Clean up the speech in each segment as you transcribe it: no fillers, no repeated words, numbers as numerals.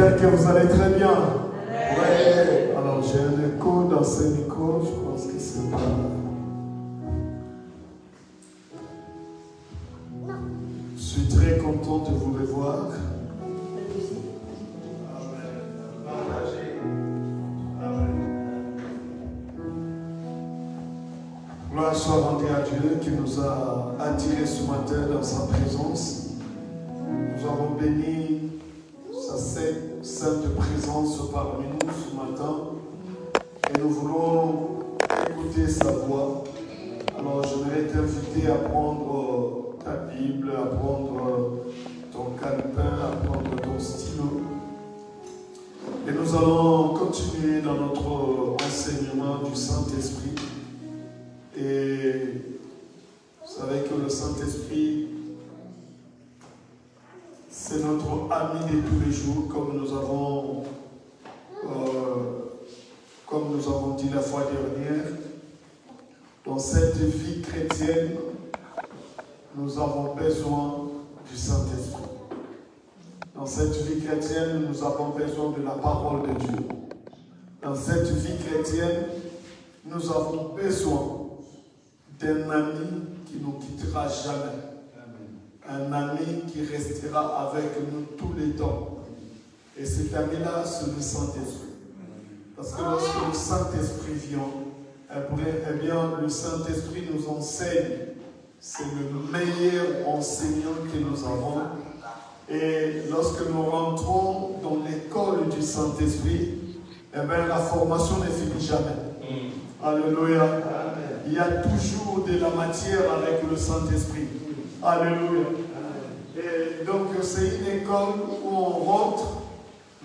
J'espère que vous allez très bien. Ouais. Alors j'ai un écho dans ce micro, je pense que c'est pas... Je suis très content de vous revoir. Gloire soit rendue à Dieu qui nous a attirés ce matin dans sa présence. Nous avons béni sa sainte présence parmi nous ce matin et nous voulons écouter sa voix. Alors j'aimerais t'inviter à prendre ta Bible, à prendre ton calepin, à prendre ton stylo. Et nous allons continuer dans notre enseignement du Saint-Esprit. Et vous savez que le Saint-Esprit, c'est notre ami de tous les jours, comme nous avons dit la fois dernière. Dans cette vie chrétienne, nous avons besoin du Saint-Esprit. Dans cette vie chrétienne, nous avons besoin de la parole de Dieu. Dans cette vie chrétienne, nous avons besoin d'un ami qui ne nous quittera jamais. Un ami qui restera avec nous tous les temps. Et cet ami-là, c'est le Saint-Esprit. Parce que lorsque le Saint-Esprit vient, eh bien, le Saint-Esprit nous enseigne. C'est le meilleur enseignant que nous avons. Et lorsque nous rentrons dans l'école du Saint-Esprit, eh bien, la formation ne finit jamais. Alléluia. Il y a toujours de la matière avec le Saint-Esprit. Alléluia. Et donc c'est une école où on rentre,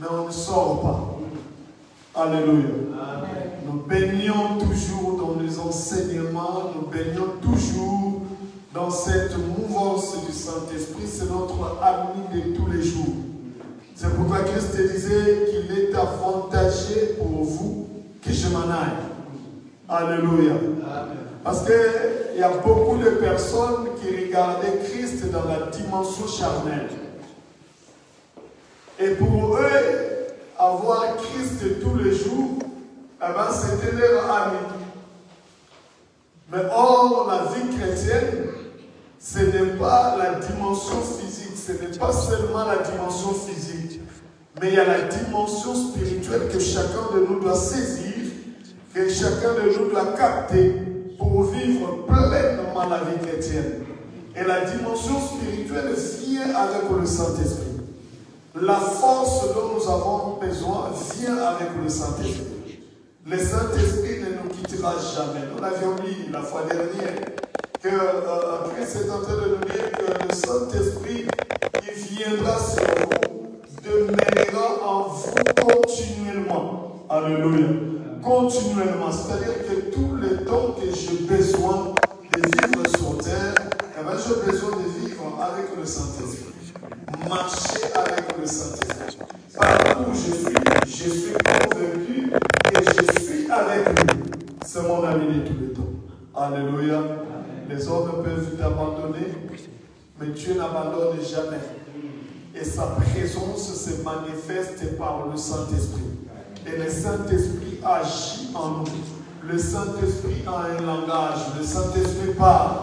mais on ne sort pas. Alléluia. Nous baignons toujours dans les enseignements, nous baignons toujours dans cette mouvance du Saint-Esprit. C'est notre ami de tous les jours. C'est pourquoi Christ disait qu'il est avantageux pour vous que je m'en aille. Alléluia. Parce qu'il y a beaucoup de personnes qui regardaient Christ dans la dimension charnelle. Et pour eux, avoir Christ tous les jours, eh ben, c'était leur ami. Mais or, la vie chrétienne, ce n'est pas la dimension physique, ce n'est pas seulement la dimension physique, mais il y a la dimension spirituelle que chacun de nous doit saisir, que chacun de nous doit capter pour vivre pleinement la vie chrétienne. Et la dimension spirituelle vient avec le Saint-Esprit. La force dont nous avons besoin vient avec le Saint-Esprit. Le Saint-Esprit ne nous quittera jamais. Nous l'avions dit la fois dernière que Christ est en train de nous dire que le Saint-Esprit, il viendra sur vous, demeurera en vous continuellement. Alléluia. Continuellement. C'est-à-dire que tout le temps que j'ai besoin de vivre sur terre, eh ben, j'ai besoin de vivre avec le Saint-Esprit. Marcher avec le Saint-Esprit. Partout où je suis convaincu et je suis avec lui. C'est mon ami de tous les temps. Alléluia. Les hommes peuvent t'abandonner, mais Dieu n'abandonne jamais. Et sa présence se manifeste par le Saint-Esprit. Et le Saint-Esprit agit en nous. Le Saint-Esprit a un langage. Le Saint-Esprit parle.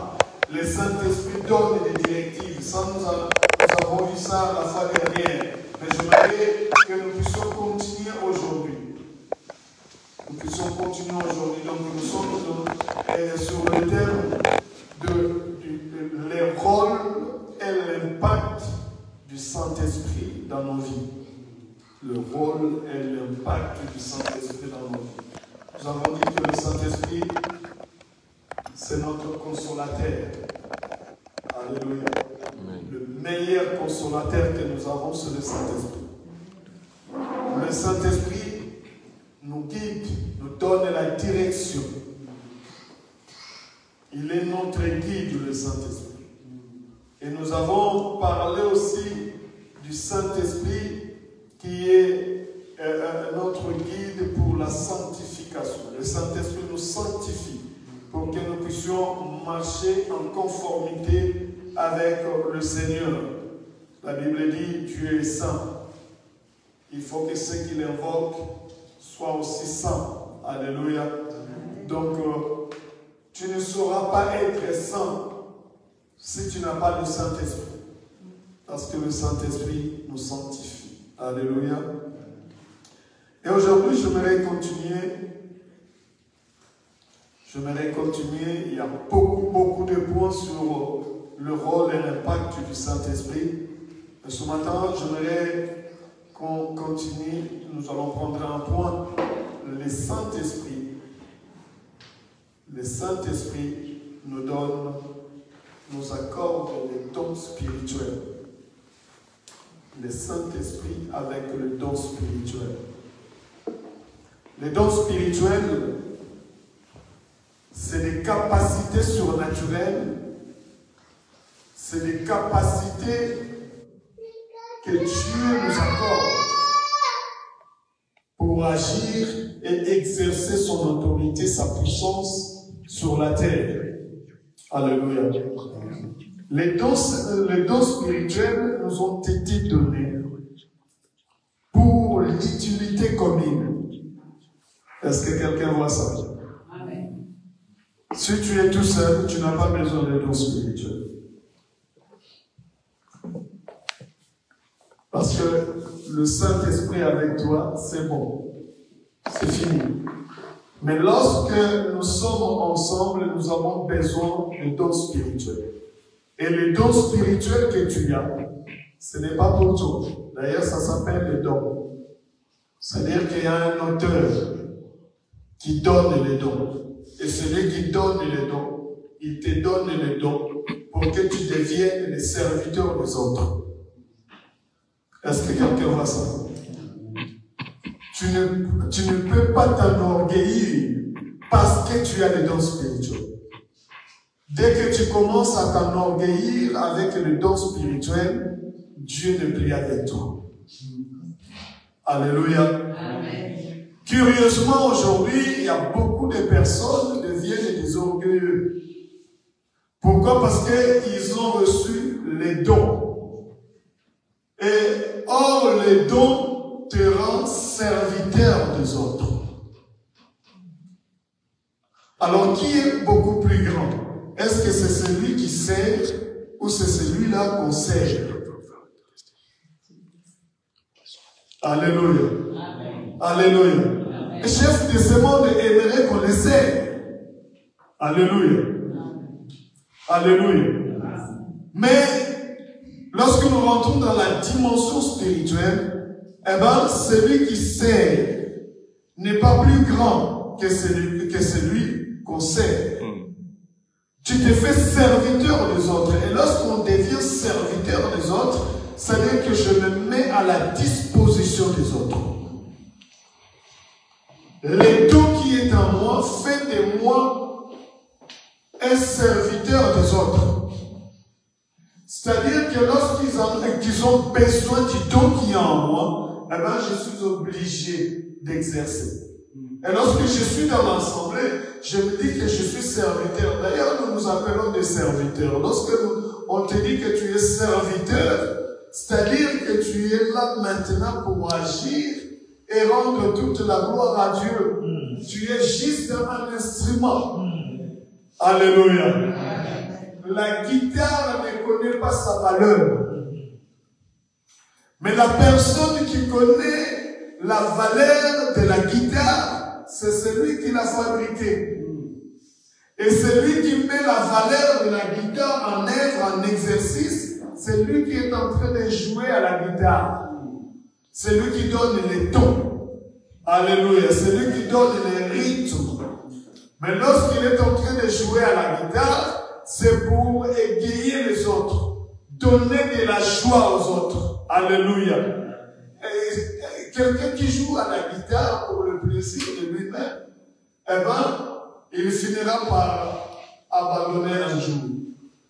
Le Saint-Esprit donne des directives. Ça, nous avons vu ça la fois dernière. Mais je voudrais que nous puissions continuer aujourd'hui. Nous puissions continuer aujourd'hui. Donc nous sommes sur le thème de les rôles et l'impact du Saint-Esprit dans nos vies. Le rôle et l'impact du Saint-Esprit dans nos vies. Nous avons dit que le Saint-Esprit, c'est notre consolateur. Alléluia. Amen. Le meilleur consolateur que nous avons, c'est le Saint-Esprit. Le Saint-Esprit nous guide, nous donne la direction. Il est notre guide, le Saint-Esprit. Et nous avons parlé aussi du Saint-Esprit qui est notre guide pour la sanctification. Le Saint-Esprit nous sanctifie pour que nous puissions marcher en conformité avec le Seigneur. La Bible dit Dieu est saint. il faut que ce qu'il invoque soit aussi saint. Alléluia. Donc, tu ne sauras pas être saint si tu n'as pas le Saint-Esprit. Parce que le Saint-Esprit nous sanctifie. Alléluia. Et aujourd'hui, j'aimerais continuer. Il y a beaucoup de points sur le rôle et l'impact du Saint-Esprit. Mais ce matin, j'aimerais qu'on continue. Nous allons prendre un point. Le Saint-Esprit nous accorde les dons spirituels. Le Saint-Esprit avec le don spirituel. Les dons spirituels, c'est des capacités surnaturelles, c'est des capacités que Dieu nous accorde pour agir et exercer son autorité, sa puissance sur la terre. Alléluia. Les dons spirituels nous ont été donnés pour l'utilité commune. Est-ce que quelqu'un voit ça? Amen. Si tu es tout seul, tu n'as pas besoin des dons spirituels. Parce que le Saint-Esprit avec toi, c'est bon. C'est fini. Mais lorsque nous sommes ensemble, nous avons besoin de dons spirituels. Et les dons spirituels que tu as, ce n'est pas pour toi. D'ailleurs, ça s'appelle les dons. C'est-à-dire qu'il y a un auteur qui donne les dons. Et celui qui donne les dons, il te donne les dons pour que tu deviennes les serviteurs des autres. Est-ce que quelqu'un voit ça? Tu ne peux pas t'enorgueillir parce que tu as les dons spirituels. Dès que tu commences à t'enorgueillir avec les dons spirituels, Dieu n'est plus avec toi. Alléluia. Amen. Curieusement, aujourd'hui, il y a beaucoup de personnes qui deviennent des orgueilleux. Pourquoi? Parce qu'ils ont reçu les dons. Et or, les dons te rendent serviteur des autres. Alors, qui est beaucoup plus grand? Est-ce que c'est celui qui sert ou c'est celui-là qu'on sert? Alléluia. Amen. Alléluia. Amen. Le chef de ce monde aimerait qu'on le sert. Alléluia. Amen. Alléluia. Amen. Mais lorsque nous rentrons dans la dimension spirituelle, eh bien, celui qui sert n'est pas plus grand que celui qu'on sert. Tu te fais serviteur des autres. Et lorsqu'on devient serviteur des autres, ça veut dire que je me mets à la disposition des autres. L'étau qui est en moi fait de moi un serviteur des autres. C'est-à-dire que lorsqu'ils ont besoin du don qui est en moi, eh ben, je suis obligé d'exercer. Et lorsque je suis dans l'assemblée, je me dis que je suis serviteur. D'ailleurs, nous nous appelons des serviteurs. Lorsque on te dit que tu es serviteur, c'est-à-dire que tu es là maintenant pour agir et rendre toute la gloire à Dieu. Tu es juste un instrument. Alléluia. La guitare ne connaît pas sa valeur. Mais la personne qui connaît la valeur de la guitare, c'est celui qui l'a fabriquée. Et celui qui met la valeur de la guitare en œuvre, en exercice, c'est lui qui est en train de jouer à la guitare. C'est lui qui donne les tons. Alléluia. C'est lui qui donne les rythmes. Mais lorsqu'il est en train de jouer à la guitare, c'est pour égayer les autres. Donner de la joie aux autres. Alléluia. Quelqu'un qui joue à la guitare pour le plaisir de lui-même, eh ben, il finira par abandonner un jour.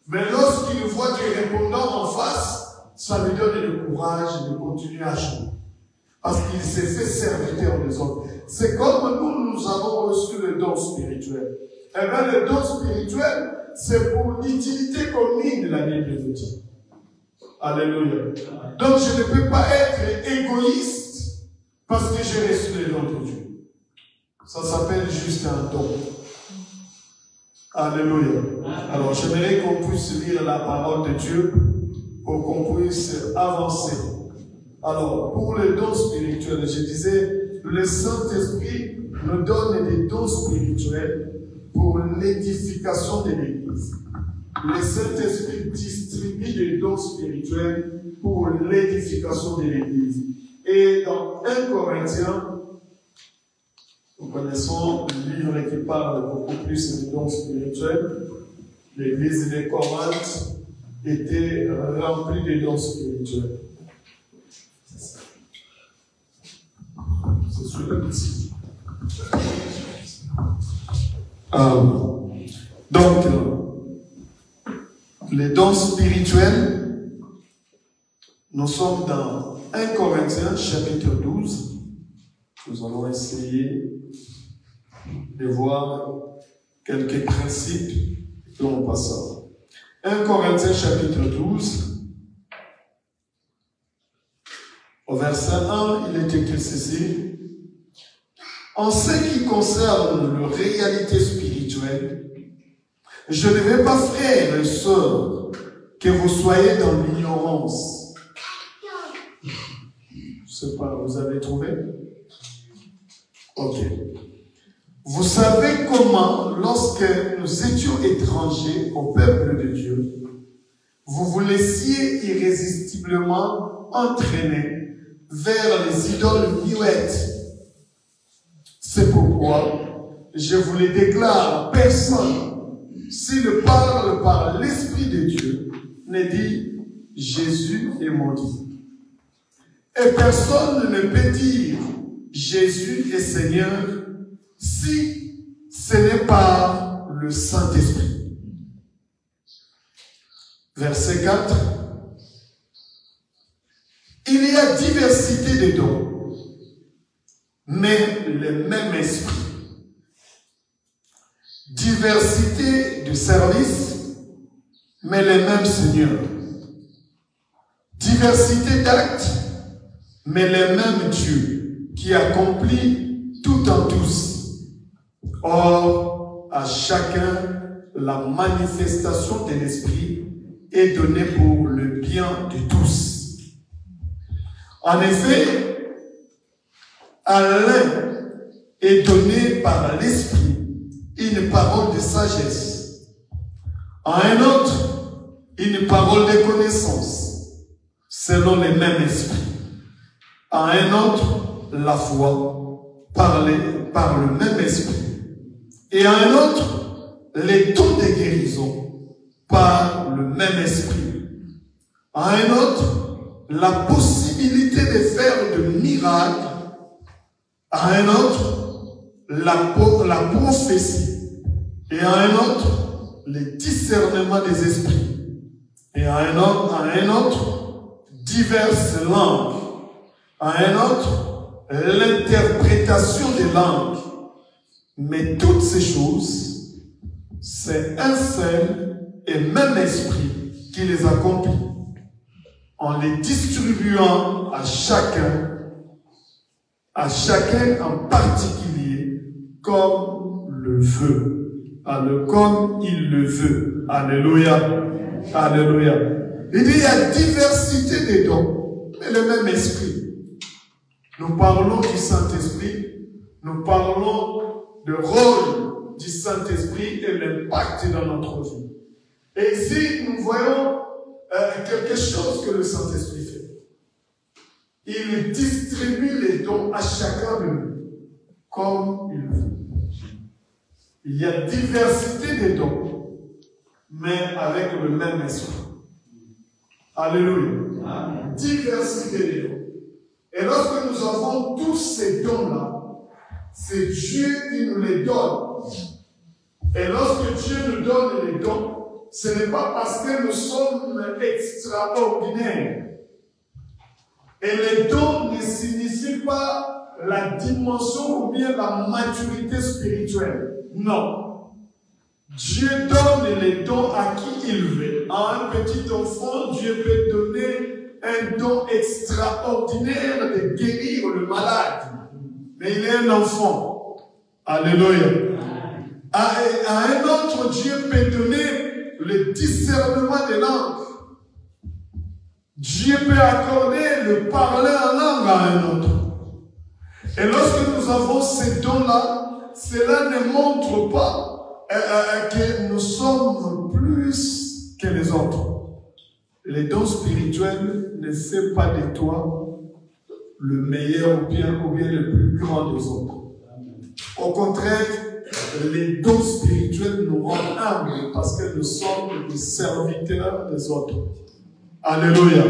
Mais lorsqu'il voit du répondant en face, ça lui donne le courage de continuer à jouer. Parce qu'il s'est fait serviteur des autres. C'est comme nous avons reçu le don spirituel. Eh bien, le don spirituel, c'est pour l'utilité commune de la Bible de Dieu. Alléluia. Donc, je ne peux pas être égoïste parce que j'ai reçu les dons de Dieu. Ça s'appelle juste un don. Alléluia. Alors j'aimerais qu'on puisse lire la parole de Dieu pour qu'on puisse avancer. Alors pour les dons spirituels, je disais, le Saint-Esprit nous donne des dons spirituels pour l'édification de l'Église. Le Saint-Esprit distribue des dons spirituels pour l'édification de l'Église. Et dans 1 Corinthiens, nous connaissons le livre qui parle beaucoup plus des dons spirituels. L'Église de Corinthe était remplie de dons spirituels. C'est sur le petit. Donc, les dons spirituels, nous sommes dans 1 Corinthiens chapitre 12. Nous allons essayer de voir quelques principes que l'on passe. 1 Corinthiens chapitre 12, au verset 1, il est écrit ceci. En ce qui concerne la réalité spirituelle, je ne veux pas, frères et sœurs, que vous soyez dans l'ignorance. Je ne sais pas, vous avez trouvé? Ok. Vous savez comment, lorsque nous étions étrangers au peuple de Dieu, vous vous laissiez irrésistiblement entraîner vers les idoles muettes. C'est pourquoi je vous le déclare, personne, s'il parle par l'Esprit de Dieu, ne dit Jésus est maudit. Et personne ne peut dire Jésus est Seigneur si ce n'est pas le Saint-Esprit. Verset 4. Il y a diversité de dons, mais le même esprit. Diversité de services, mais le même Seigneur. Diversité d'actes, mais le même Dieu qui accomplit tout en tous. Or, à chacun, la manifestation de l'Esprit est donnée pour le bien de tous. En effet, à l'un est donnée par l'Esprit une parole de sagesse, à un autre une parole de connaissance, selon le même esprit, à un autre la foi, parlée par le même esprit, et à un autre les dons de guérison par le même esprit, à un autre la possibilité de faire de miracles, à un autre la prophétie, et à un autre le discernement des esprits, et à un autre diverses langues, à un autre l'interprétation des langues. Mais toutes ces choses, c'est un seul et même esprit qui les accomplit, en les distribuant à chacun en particulier, comme le veut. Comme il le veut. Alléluia. Alléluia. Il y a diversité des dons, mais le même esprit. Nous parlons du Saint-Esprit, nous parlons du rôle du Saint-Esprit et l'impact dans notre vie. Et ici, nous voyons quelque chose que le Saint-Esprit fait. Il distribue les dons à chacun de nous, comme il veut. Il y a diversité des dons, mais avec le même esprit. Alléluia. Amen. Diversité des dons. Et lorsque nous avons tous ces dons-là, c'est Dieu qui nous les donne. Et lorsque Dieu nous donne les dons, ce n'est pas parce que nous sommes extraordinaires. Et les dons ne signifient pas la dimension ou bien la maturité spirituelle. Non. Dieu donne les dons à qui il veut. À un petit enfant, Dieu peut donner un don don extraordinaire de guérir le malade. Mais il est un enfant. Alléluia. À un autre, Dieu peut donner le discernement des langues. Dieu peut accorder le parler en langue à un autre. Et lorsque nous avons ces dons-là, cela ne montre pas que nous sommes plus que les autres. Les dons spirituels ne font pas de toi le meilleur ou bien le plus grand des autres. Au contraire, les dons spirituels nous rendent humbles parce que nous sommes des serviteurs des autres. Alléluia.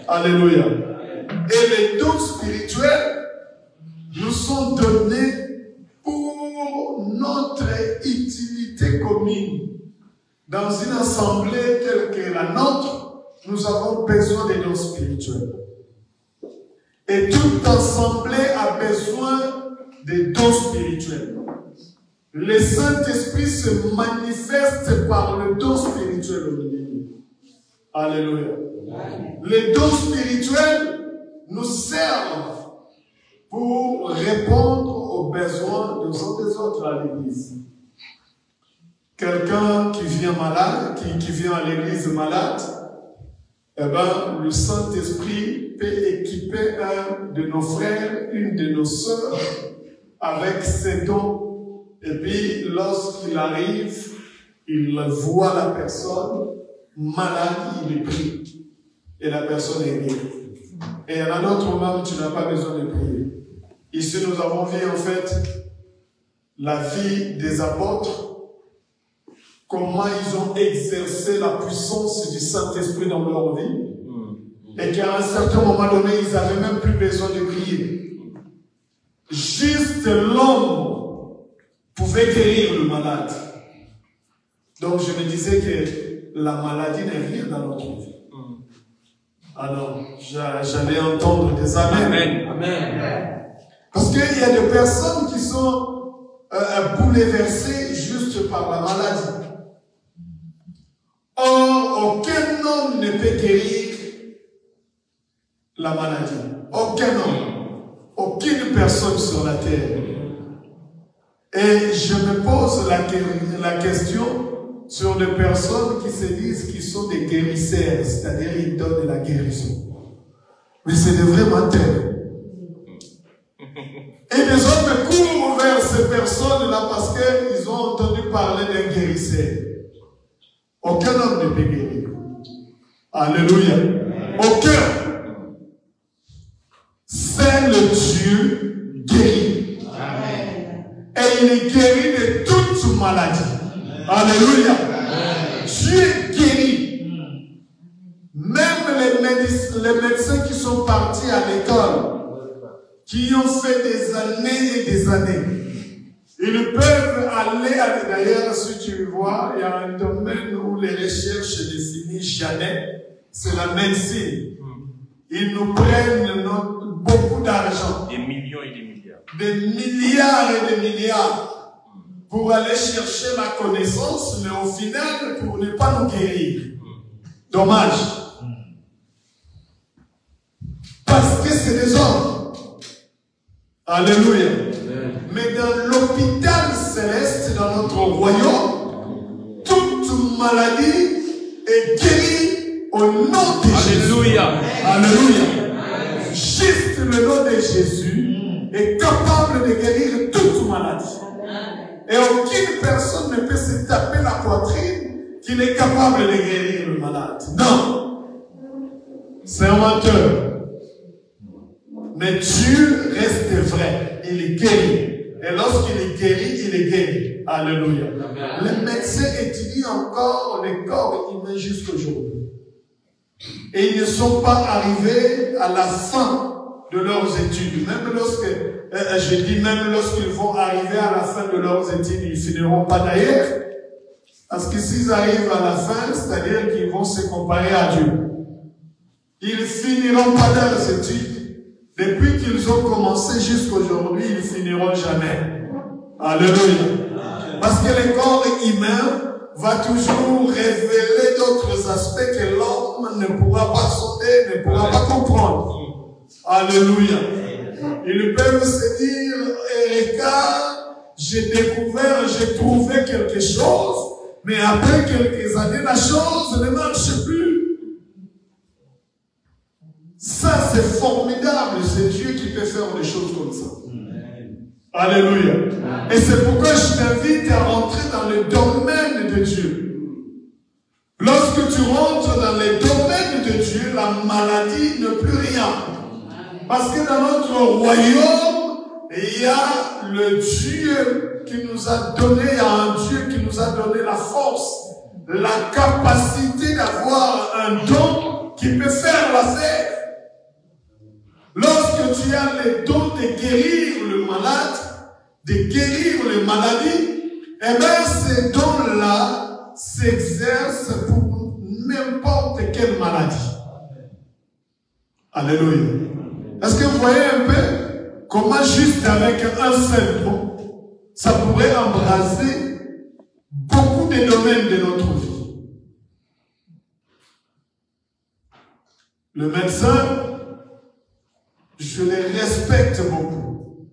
Alléluia. Et les dons spirituels nous sont donnés pour notre utilité commune. Dans une assemblée telle que la nôtre, nous avons besoin des dons spirituels. Et toute assemblée a besoin des dons spirituels. Le Saint-Esprit se manifeste par le don spirituel au milieu. Alléluia. Les dons spirituels nous servent pour répondre aux besoins des autres à l'église. Quelqu'un qui vient malade, qui vient à l'église malade, eh ben, le Saint-Esprit peut équiper un de nos frères, une de nos sœurs, avec ses dons. Et puis, lorsqu'il arrive, il voit la personne malade, il est pris. Et la personne est guérie. Et il y en a d'autres même, tu n'as pas besoin de prier. Ici, nous avons vu en fait la vie des apôtres, comment ils ont exercé la puissance du Saint-Esprit dans leur vie. Et qu'à un certain moment donné, ils n'avaient même plus besoin de prier. Juste l'homme pouvait guérir le malade. Donc je me disais que la maladie n'est rien dans notre vie. Alors, j'allais entendre des amens. Amen. Amen. Parce qu'il y a des personnes qui sont bouleversées juste par la maladie. Or, aucun homme ne peut guérir la maladie. Aucun homme. Aucune personne sur la terre. Et je me pose la question sur des personnes qui se disent qu'ils sont des guérisseurs, c'est-à-dire ils donnent la guérison. Mais c'est des vrais menteurs. Et les hommes courent vers ces personnes-là parce qu'ils ont entendu parler d'un guérisseur. Aucun homme ne peut guérir. Alléluia. Aucun. C'est le Dieu guéri. Amen. Et il est guéri de toute maladie. Alléluia. Dieu guérit. Même les médecins qui sont partis à l'école, qui ont fait des années et des années, ils peuvent aller, d'ailleurs, si tu vois, il y a un domaine où les recherches ne finissent jamais, c'est la médecine. Ils nous prennent beaucoup d'argent. Des millions et des milliards. Des milliards et des milliards pour aller chercher la connaissance, mais au final, pour ne pas nous guérir. Dommage. Parce que c'est des hommes. Alléluia. Mais dans l'hôpital céleste, dans notre royaume, toute maladie est guérie au nom de Jésus. Alléluia. Alléluia. Juste le nom de Jésus est capable de guérir toute maladie. Et aucune personne ne peut se taper la poitrine qu'il est capable de guérir le malade. Non. C'est un menteur. Mais Dieu reste vrai. Il est guéri. Et lorsqu'il est guéri, il est guéri. Alléluia. Amen. Les médecins étudient encore les corps humains jusqu'aujourd'hui. Et ils ne sont pas arrivés à la fin de leurs études. Même lorsque, je dis même lorsqu'ils vont arriver à la fin de leurs études, ils ne finiront pas d'ailleurs. Parce que s'ils arrivent à la fin, c'est-à-dire qu'ils vont se comparer à Dieu. Ils ne finiront pas leurs études. Depuis qu'ils ont commencé jusqu'aujourd'hui, ils ne finiront jamais. Alléluia. Parce que le corps humain va toujours révéler d'autres aspects que l'homme ne pourra pas sauter, ne pourra pas comprendre. Alléluia. Ils peuvent se dire, regarde, j'ai découvert, j'ai trouvé quelque chose, mais après quelques années, la chose ne marche plus. Ça, c'est formidable. C'est Dieu qui peut faire des choses comme ça. Alléluia. Et c'est pourquoi je t'invite à rentrer dans le domaine de Dieu. Lorsque tu rentres dans le domaine de Dieu, la maladie n'est plus rien. Parce que dans notre royaume, il y a le Dieu qui nous a donné, il y a un Dieu qui nous a donné la force, la capacité d'avoir un don qui peut faire l'affaire. Lorsque tu as le don de guérir le malade, de guérir les maladies, eh bien ces dons-là s'exercent pour n'importe quelle maladie. Alléluia. Est-ce que vous voyez un peu comment juste avec un seul don, ça pourrait embraser beaucoup de domaines de notre vie. Le médecin, je les respecte beaucoup.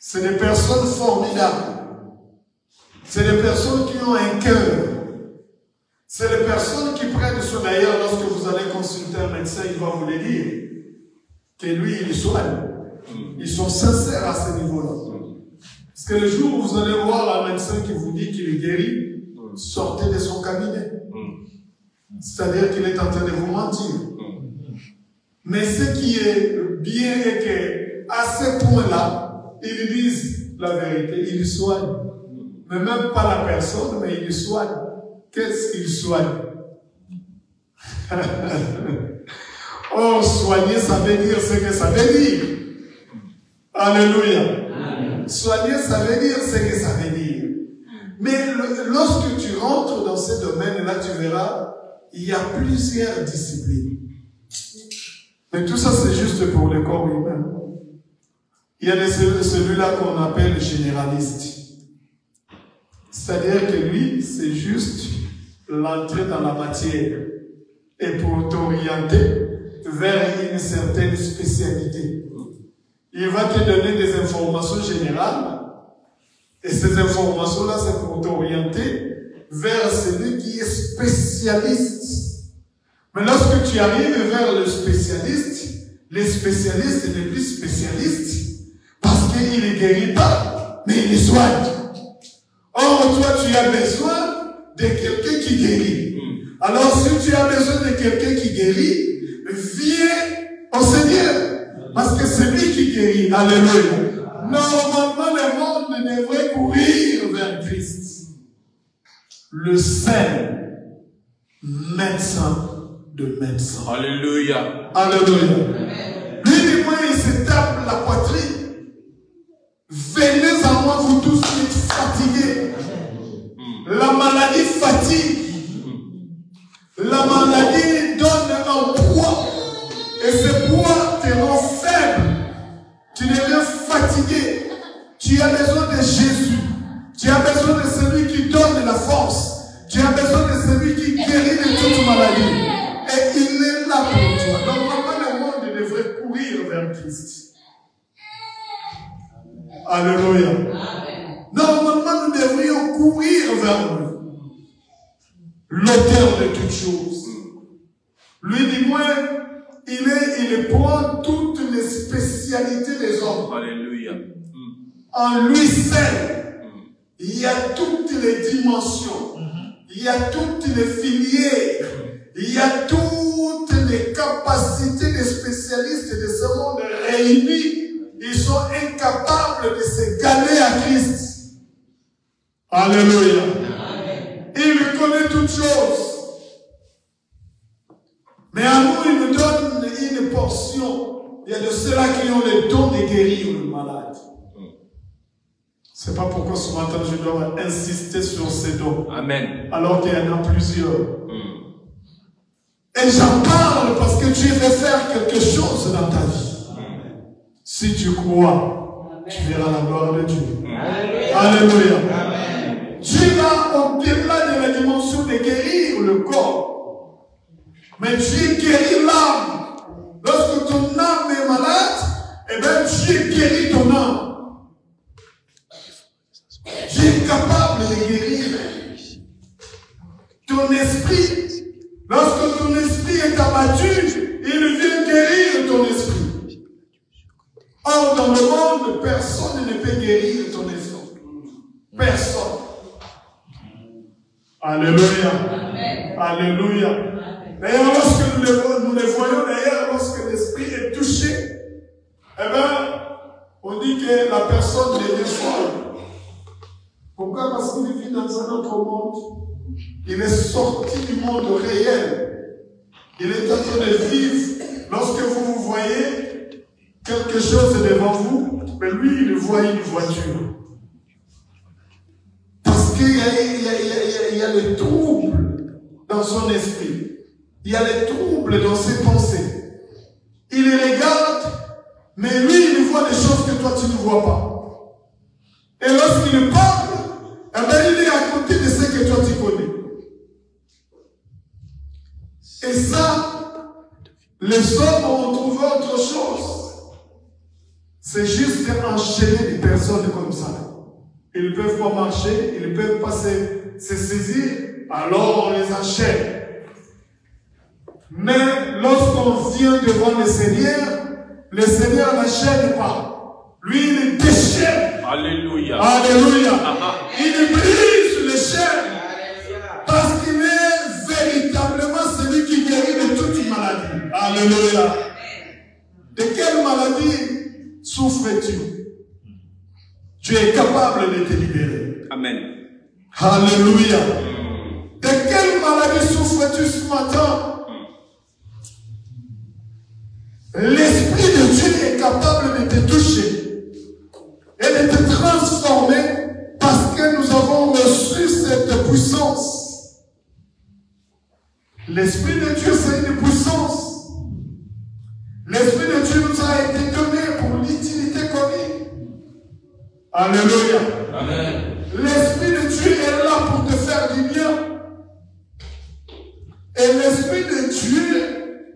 C'est des personnes formidables. C'est des personnes qui ont un cœur. C'est des personnes qui prennent soin. D'ailleurs, lorsque vous allez consulter un médecin, il va vous le dire. Que lui, il soigne. Ils sont sincères à ce niveau-là. Parce que le jour où vous allez voir un médecin qui vous dit qu'il est guéri, sortez de son cabinet. C'est-à-dire qu'il est en train de vous mentir. Mais ce qui est bien est qu'à ce point-là, ils disent la vérité, ils soignent. Mais même pas la personne, mais ils soignent. Qu'est-ce qu'ils soignent? Oh, soigner, ça veut dire ce que ça veut dire. Alléluia. Amen. Soigner, ça veut dire ce que ça veut dire. Mais lorsque tu rentres dans ce domaine-là, tu verras, il y a plusieurs disciplines. Mais tout ça, c'est juste pour le corps humain. Il y a celui-là qu'on appelle généraliste. C'est-à-dire que lui, c'est juste l'entrée dans la matière. Et pour t'orienter vers une certaine spécialité. Il va te donner des informations générales. Et ces informations-là, c'est pour t'orienter vers celui qui est spécialiste. Mais lorsque tu arrives vers le spécialiste n'est plus spécialiste parce qu'il ne guérit pas, mais il soigne. Or, toi, tu as besoin de quelqu'un qui guérit. Alors, si tu as besoin de quelqu'un qui guérit, viens au Seigneur. Parce que c'est lui qui guérit. Alléluia. Normalement, le monde devrait courir vers Christ. Le seul médecin de médecins. Alléluia. Alléluia. Lui, du moins, il se tape la poitrine. Venez à moi, vous tous qui êtes fatigués. La maladie fatigue. La maladie donne un poids. Et ce poids te rend faible. Tu deviens fatigué. Tu as besoin de Jésus. Tu as besoin de celui qui donne la force. Tu as besoin de celui qui guérit de toute maladie. Et il est là pour toi. Normalement, le monde devrait courir vers Christ. Alléluia. Normalement, nous devrions courir vers lui. L'auteur de toutes choses. Lui, du moins, il prend toutes les spécialités des hommes. Alléluia. En lui seul, il y a toutes les dimensions. Il y a toutes les filières. Il y a toutes les capacités des spécialistes de ce monde réunis. Ils sont incapables de s'égaler à Christ. Alléluia. Il connaît toutes choses. Mais à nous, il nous donne une portion. Il y a de ceux-là qui ont le don de guérir le malade. C'est pas pourquoi ce matin je dois insister sur ces dons. Amen. Alors qu'il y en a plusieurs. Et j'en parle parce que tu veux faire quelque chose dans ta vie. Si tu crois, tu verras la gloire de Dieu. Alléluia. Dieu va au-delà de la dimension de guérir le corps. Mais Dieu guérit l'âme. Lorsque ton âme Dieu guérit ton âme. Dieu est capable de guérir ton esprit. Lorsque ton esprit est abattu, il vient guérir ton esprit. Or, dans le monde, personne ne peut guérir ton esprit. Personne. Alléluia. Amen. Alléluia. D'ailleurs, lorsque nous les voyons, d'ailleurs, lorsque l'esprit est touché, eh bien, on dit que la personne devient folle. Pourquoi? Parce qu'il vit dans un autre monde. Il est sorti du monde réel. Il est en train de vivre. Lorsque vous voyez quelque chose devant vous, mais lui, il voit une voiture. Parce qu'il y a le trouble dans son esprit. Il y a les troubles dans ses pensées. Il les regarde, mais lui, il voit des choses que toi, tu ne vois pas. Et lorsqu'il parle, eh bien, il est à côté de ce que toi, tu connais. Et ça, les hommes ont trouvé autre chose. C'est juste enchaîner des personnes comme ça. Ils ne peuvent pas marcher, ils ne peuvent pas se saisir, alors on les enchaîne. Mais lorsqu'on vient devant le Seigneur n'enchaîne pas. Lui, il déchaîne. Alléluia. Alléluia. Il brise les chaînes. Parce qu'il est véritablement celui qui guérit de toute maladie. Alléluia. De quelle maladie souffres-tu? Tu es capable de te libérer. Amen. Alléluia. De quelle maladie souffres-tu ce matin? L'Esprit de Dieu est capable de te toucher et de te transformer parce que nous avons reçu cette puissance. L'Esprit de Dieu, c'est une puissance. L'Esprit de Dieu nous a été donné pour l'utilité commune. Alléluia. Amen. L'Esprit de Dieu est là pour te faire du bien. Et l'Esprit de Dieu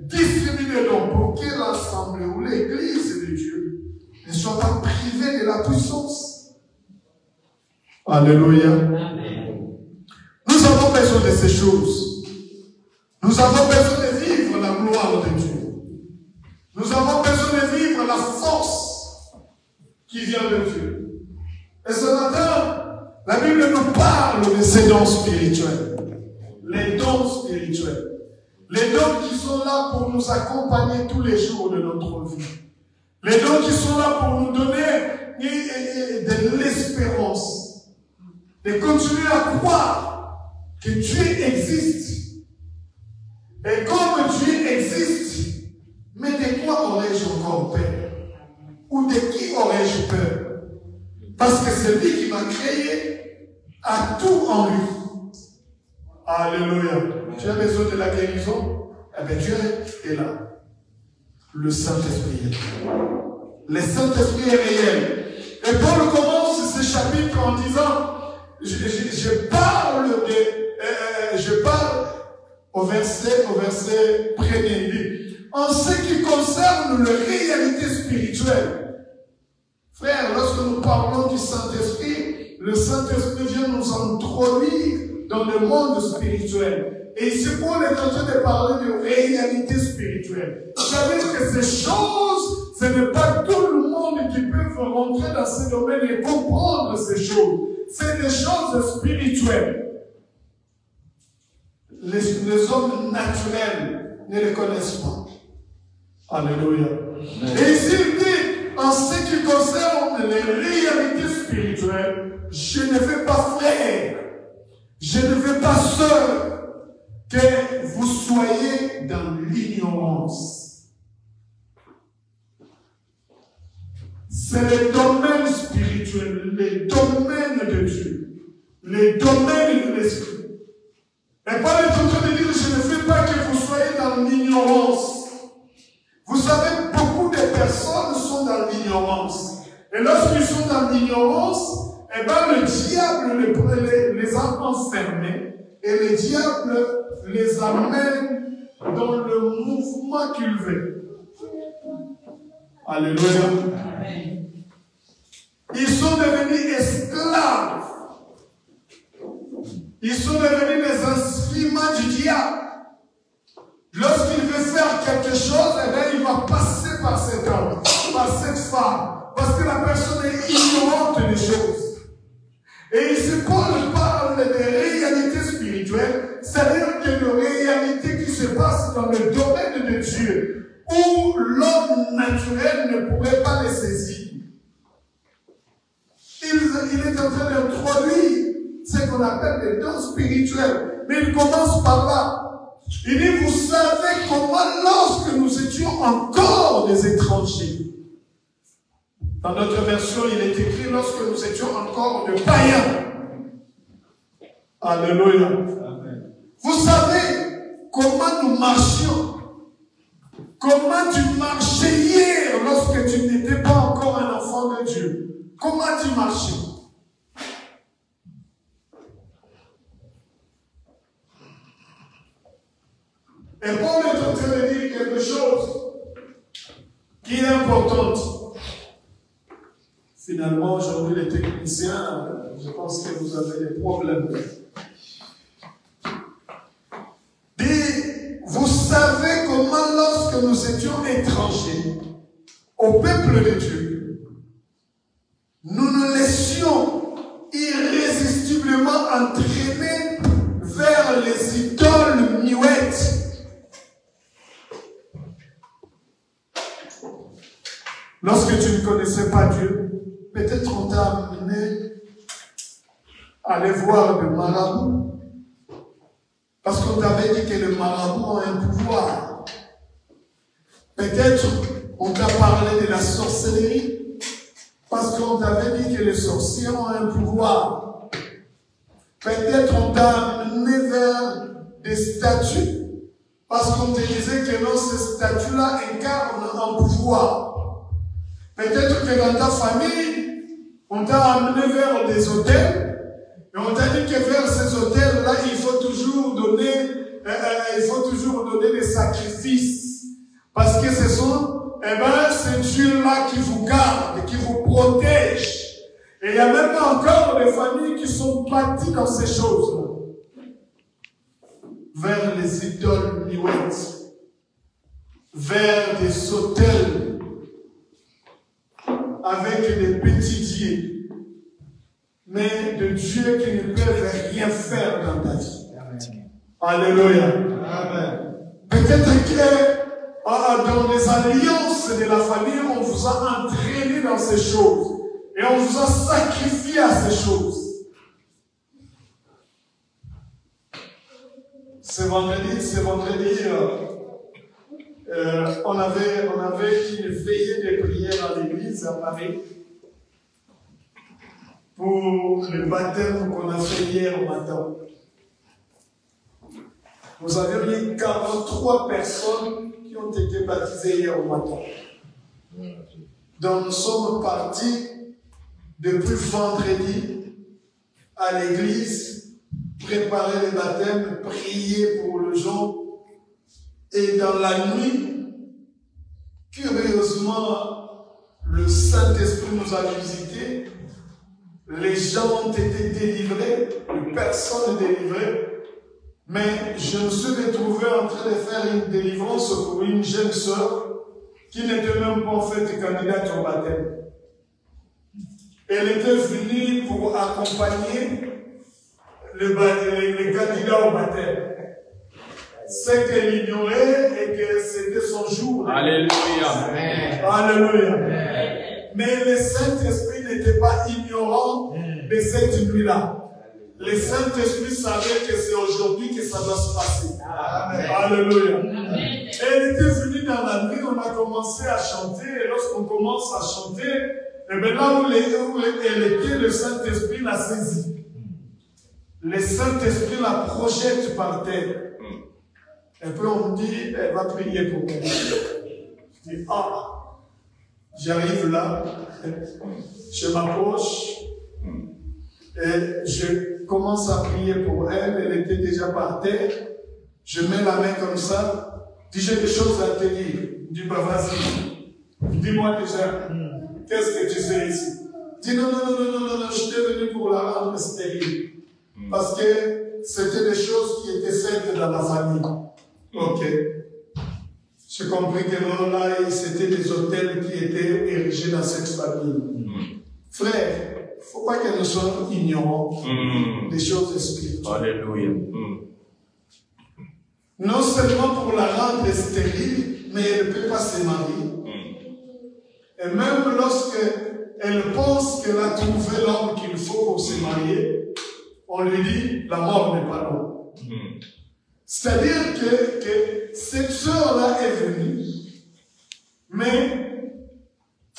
distribue les dons pour que l'assemblée ou l'église de Dieu ne soit pas privée de la puissance. Alléluia. Amen. Nous avons besoin de ces choses. Nous avons besoin de vivre la gloire de Dieu. Nous avons besoin de vivre la force qui vient de Dieu. Et ce matin, la Bible nous parle de ces dons spirituels. Les dons spirituels. Les dons qui sont là pour nous accompagner tous les jours de notre vie. Les dons qui sont là pour nous donner de l'espérance. De continuer à croire que Dieu existe. Et comme Dieu existe, mais de quoi aurais-je encore peur? Ou de qui aurais-je peur? Parce que c'est lui qui m'a créé à tout en lui. Alléluia. Tu as besoin de la guérison? Eh bien, Dieu est là. Le Saint-Esprit est là. Le Saint-Esprit est réel. Et Paul commence ce chapitre en disant, je parle au verset premier. En ce qui concerne la réalité spirituelle. Frère, lorsque nous parlons du Saint-Esprit, le Saint-Esprit vient nous introduire dans le monde spirituel. Et ici, Paul est en train de parler de réalité spirituelle. Vous savez que ces choses, ce n'est pas tout le monde qui peut rentrer dans ces domaines et comprendre ces choses. C'est des choses spirituelles. Les hommes naturels ne les connaissent pas. Alléluia. Et ici, il dit, en ce qui concerne les réalités spirituelles, je ne veux pas frère, je ne veux pas sœur, que vous soyez dans l'ignorance. C'est les domaines spirituels, les domaines de Dieu, les domaines de l'esprit. Et Paul est en train de dire, je ne veux pas que vous soyez dans l'ignorance. Vous savez, beaucoup de personnes sont dans l'ignorance. Et lorsqu'ils sont dans l'ignorance, eh bien, le diable les a enfermés et le diable les amène dans le mouvement qu'il veut. Alléluia. Amen. Ils sont devenus esclaves. Ils sont devenus les instruments du diable. Lorsqu'il veut faire quelque chose, eh bien, il va passer par cet homme, par cette femme, parce que la personne est ignorante des choses. Et ici, Paul parle des réalités spirituelles, c'est-à-dire que les réalités qui se passent dans le domaine de Dieu, où l'homme naturel ne pourrait pas les saisir. Il est en train d'introduire ce qu'on appelle des dons spirituels. Mais il commence par là. Il dit, vous savez comment, lorsque nous étions encore des étrangers. Dans notre version, il est écrit, lorsque nous étions encore des païens. Alléluia. Amen. Vous savez comment nous marchions. Comment tu marchais hier lorsque tu n'étais pas encore un enfant de Dieu. Comment tu marchais? Et Paul est en train de dire quelque chose qui est important. Finalement, aujourd'hui, les techniciens, je pense que vous avez des problèmes. Dit, vous savez comment, lorsque nous étions étrangers au peuple de Dieu, nous nous laissions irrésistiblement entraîner vers les idoles muettes. Lorsque tu ne connaissais pas Dieu, peut-être on t'a amené à aller voir le marabout. Parce qu'on t'avait dit que le marabout a un pouvoir. Peut-être on t'a parlé de la sorcellerie. Parce qu'on t'avait dit que les sorciers ont un pouvoir. Peut-être on t'a amené vers des statues. Parce qu'on te disait que non, ces statues-là incarnent un pouvoir. Peut-être que dans ta famille, on t'a amené vers des hôtels, et on t'a dit que vers ces hôtels-là, il faut toujours donner des sacrifices. Parce que ce sont, c'est Dieu-là qui vous garde, qui vous protège. Et il y a même encore des familles qui sont bâties dans ces choses-là. Vers les idoles muettes, vers des hôtels, avec des petits dieux, mais de Dieu qui ne peuvent rien faire dans ta vie. Alléluia. Amen. Peut-être que dans les alliances de la famille, on vous a entraîné dans ces choses et on vous a sacrifié à ces choses. Ce vendredi, on avait une veillée de prière à l'église à Paris pour le baptême qu'on a fait hier au matin. Nous avions eu 43 personnes qui ont été baptisées hier au matin. Donc nous sommes partis depuis vendredi à l'église, préparer le baptême, prier pour le gens. Et dans la nuit, curieusement, le Saint-Esprit nous a visités. Les gens ont été délivrés, les personnes délivrées. Mais je me suis retrouvé en train de faire une délivrance pour une jeune sœur qui n'était même pas en fait candidate au baptême. Elle était venue pour accompagner les candidats au baptême. C'est qu'elle ignorait et que c'était son jour. Alléluia. Amen. Alléluia. Amen. Mais le Saint-Esprit n'était pas ignorant de cette nuit-là. Le Saint-Esprit savait que c'est aujourd'hui que ça doit se passer. Amen. Alléluia. Amen. Elle était venue dans la nuit, on a commencé à chanter, et lorsqu'on commence à chanter, et bien là où elle était, le Saint-Esprit l'a saisie. Le Saint-Esprit la projette par terre. Et puis on me dit, elle va prier pour moi. Je dis, j'arrive là, je m'approche, et je commence à prier pour elle, elle était déjà par terre, je mets la main comme ça, je dis, j'ai des choses à te dire. Je dis, vas-y. Je dis, Dis-moi déjà, qu'est-ce que tu fais ici? Dis non, je suis venu pour la rendre stérile. Parce que c'était des choses qui étaient faites dans la famille. Ok. J'ai compris que là, c'était des hôtels qui étaient érigés dans cette famille. Frère, il ne faut pas que nous soyons ignorants des choses spirituelles. Alléluia. Non seulement pour la rendre stérile, mais elle ne peut pas se marier. Et même lorsque elle pense qu'elle a trouvé l'homme qu'il faut pour se marier, on lui dit, la mort n'est pas loin. C'est-à-dire que cette sœur-là est venue, mais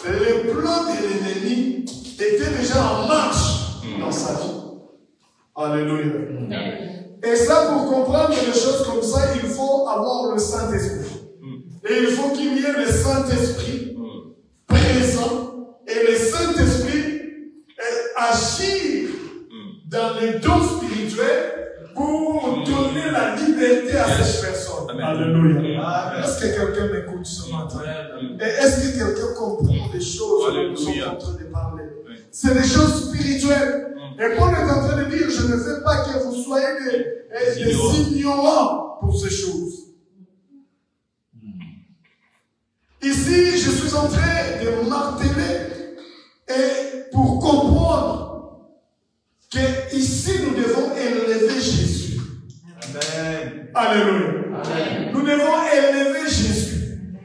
le plan de l'ennemi était déjà en marche dans sa vie. Alléluia. Et ça, pour comprendre des choses comme ça, il faut avoir le Saint-Esprit. Et il faut qu'il y ait le Saint-Esprit présent et le Saint-Esprit agir dans les dons spirituels pour donner la liberté à ces personnes. Amen. Alléluia. Est-ce que quelqu'un m'écoute ce matin? Et est-ce que quelqu'un comprend des choses que nous sommes en train de parler? C'est des choses spirituelles. Et Paul est en train de dire, je ne veux pas que vous soyez des ignorants pour ces choses. Ici, je suis en train de marteler et pour comprendre que ici nous devons élever Jésus. Amen. Alléluia. Amen. Nous devons élever Jésus.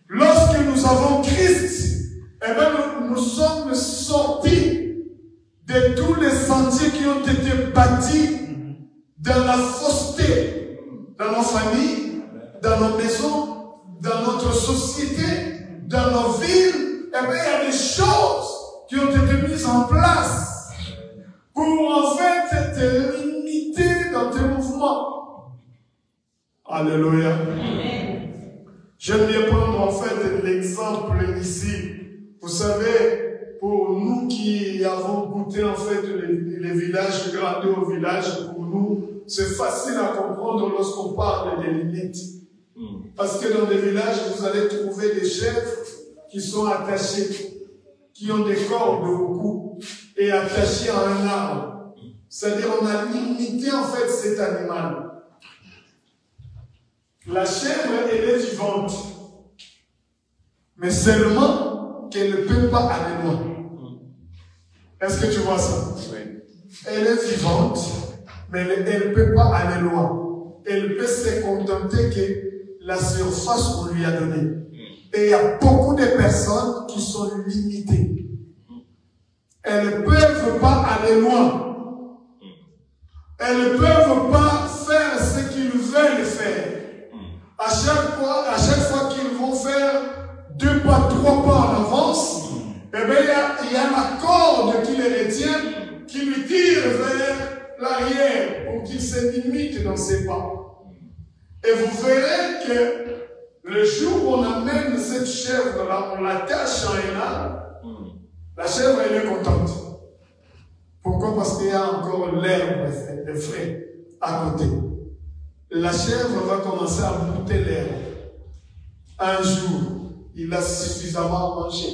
Lorsque nous avons Christ, eh bien, nous sommes sortis de tous les sentiers qui ont été bâtis dans la fausseté, dans nos familles, dans nos maisons, dans notre société, dans nos villes. Eh bien, il y a des choses qui ont été mises en place pour en fait te limiter dans tes mouvements. Alléluia. J'aime bien prendre en fait l'exemple ici. Vous savez, pour nous qui avons goûté en fait les villages, grandi au village, pour nous, c'est facile à comprendre lorsqu'on parle des limites. Parce que dans les villages, vous allez trouver des chèvres qui sont attachés, qui ont des cordes au cou et attachés à un arbre. C'est-à-dire on a limité en fait cet animal. La chèvre, elle est vivante, mais seulement qu'elle ne peut pas aller loin. Est-ce que tu vois ça? Oui. Elle est vivante, mais elle ne peut pas aller loin. Elle peut se contenter que la surface qu'on lui a donnée. Et il y a beaucoup de personnes qui sont limitées. Elles ne peuvent pas aller loin. Elles ne peuvent pas faire ce qu'ils veulent faire. À chaque fois qu'ils vont faire 2 pas, 3 pas en avance, eh bien, il y a la corde qui les retient, qui lui tire vers l'arrière pour qu'il se limite dans ses pas. Et vous verrez que le jour où on amène cette chèvre-là, on l'attache à un arbre, la chèvre, elle est contente. Pourquoi? Parce qu'il y a encore l'herbe de frais à côté. La chèvre va commencer à monter l'herbe. Un jour, il a suffisamment à manger.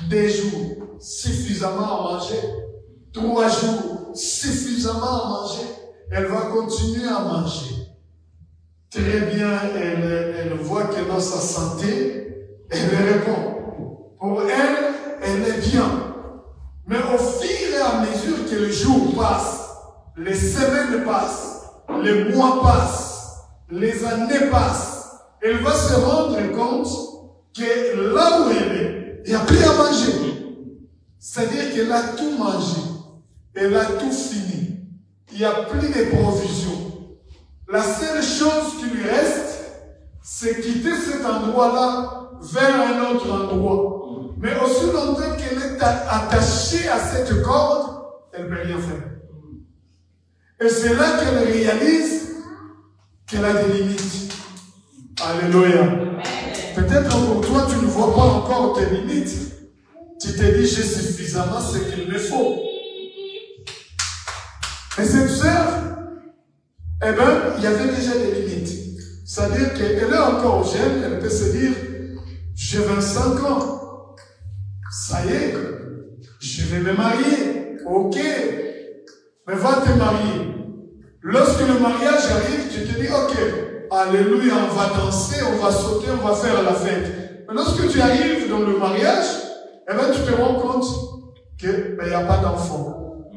2 jours, suffisamment à manger. 3 jours, suffisamment à manger. Elle va continuer à manger. Très bien, elle voit qu'elle a sa santé, elle répond. Pour elle, elle est bien. Mais au fur et à mesure que le jour passe, les semaines passent, les mois passent, les années passent, elle va se rendre compte que là où elle est, il n'y a plus à manger. C'est-à-dire qu'elle a tout mangé. Elle a tout fini. Il n'y a plus de provisions. La seule chose qui lui reste, c'est quitter cet endroit-là vers un autre endroit. Mais aussi longtemps qu'elle est attachée à cette corde, elle ne peut rien faire. Et c'est là qu'elle réalise qu'elle a des limites. Alléluia. Peut-être pour toi, tu ne vois pas encore tes limites. Tu te dis, j'ai suffisamment ce qu'il me faut. Et cette sœur, eh bien, il y avait déjà des limites. C'est-à-dire qu'elle est encore jeune, elle peut se dire, j'ai 25 ans. Ça y est, je vais me marier. Ok. Mais va te marier. Lorsque le mariage arrive, tu te dis, ok, alléluia, on va danser, on va sauter, on va faire la fête. Mais lorsque tu arrives dans le mariage, eh bien, tu te rends compte qu'il n'y a pas d'enfant.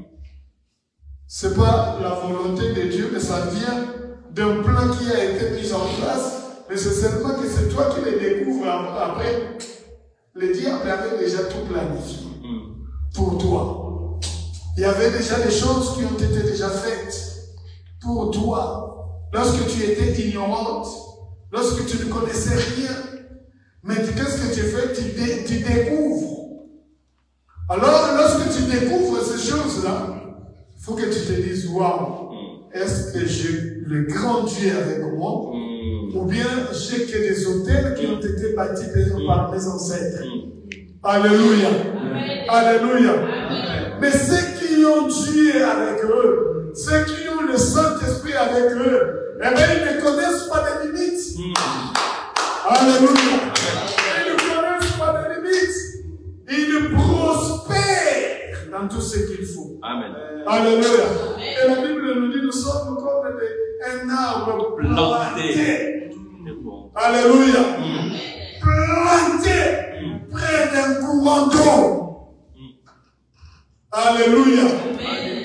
Ce n'est pas la volonté de Dieu, mais ça vient d'un plan qui a été mis en place. Mais c'est seulement que c'est toi qui le découvres après. Le diable avait déjà tout planifié pour toi. Il y avait déjà des choses qui ont été déjà faites pour toi. Lorsque tu étais ignorante, lorsque tu ne connaissais rien, mais qu'est-ce que tu fais? Tu découvres. Alors, lorsque tu découvres ces choses-là, il faut que tu te dises, waouh, est-ce que j'ai le grand Dieu avec moi? Ou bien j'ai que des hôtels qui ont été bâtis par mes ancêtres. Alléluia. Amen. Alléluia. Amen. Mais ceux qui ont Dieu avec eux, ceux qui ont le Saint-Esprit avec eux, eh bien, ils ne connaissent pas de limites. Alléluia. Ils ne connaissent pas de limites. Ils prospèrent dans tout ce qu'il faut. Amen. Alléluia. Et la Bible nous dit, nous sommes comme un arbre planté. Alléluia. Planté près d'un courant d'eau. Alléluia.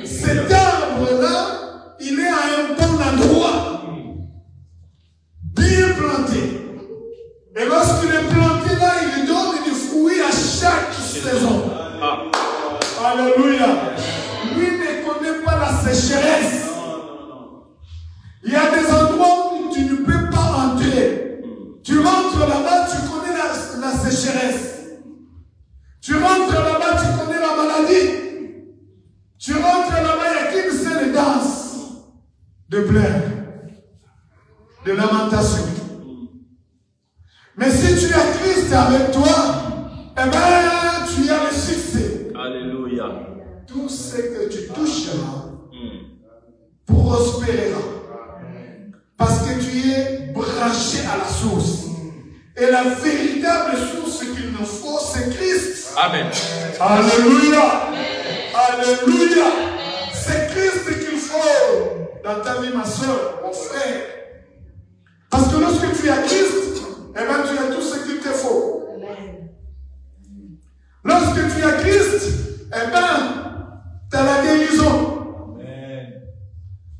Cet arbre-là, il est à un bon endroit. Bien planté. Et lorsqu'il est planté là, il donne des fruits à chaque saison. Alléluia. Lui ne connaît pas la sécheresse. Il y a des endroits où tu ne peux pas entrer. Tu rentres là-bas, tu connais la sécheresse. Tu rentres là-bas, tu connais la maladie. Tu rentres là-bas, il n'y a qu'une seule danse de pleurs, de lamentation. Mais si tu as Christ avec toi, eh bien, tu as le succès. Alléluia. Tout ce que tu toucheras prospérera. Parce que tu es branché à la source. Et la véritable source qu'il nous faut, c'est Christ. Amen. Alléluia. Alléluia. C'est Christ qu'il faut dans ta vie, ma soeur, mon frère. Parce que lorsque tu as Christ, eh bien, tu as tout ce qu'il te faut. Lorsque tu as Christ, eh bien, tu as la guérison.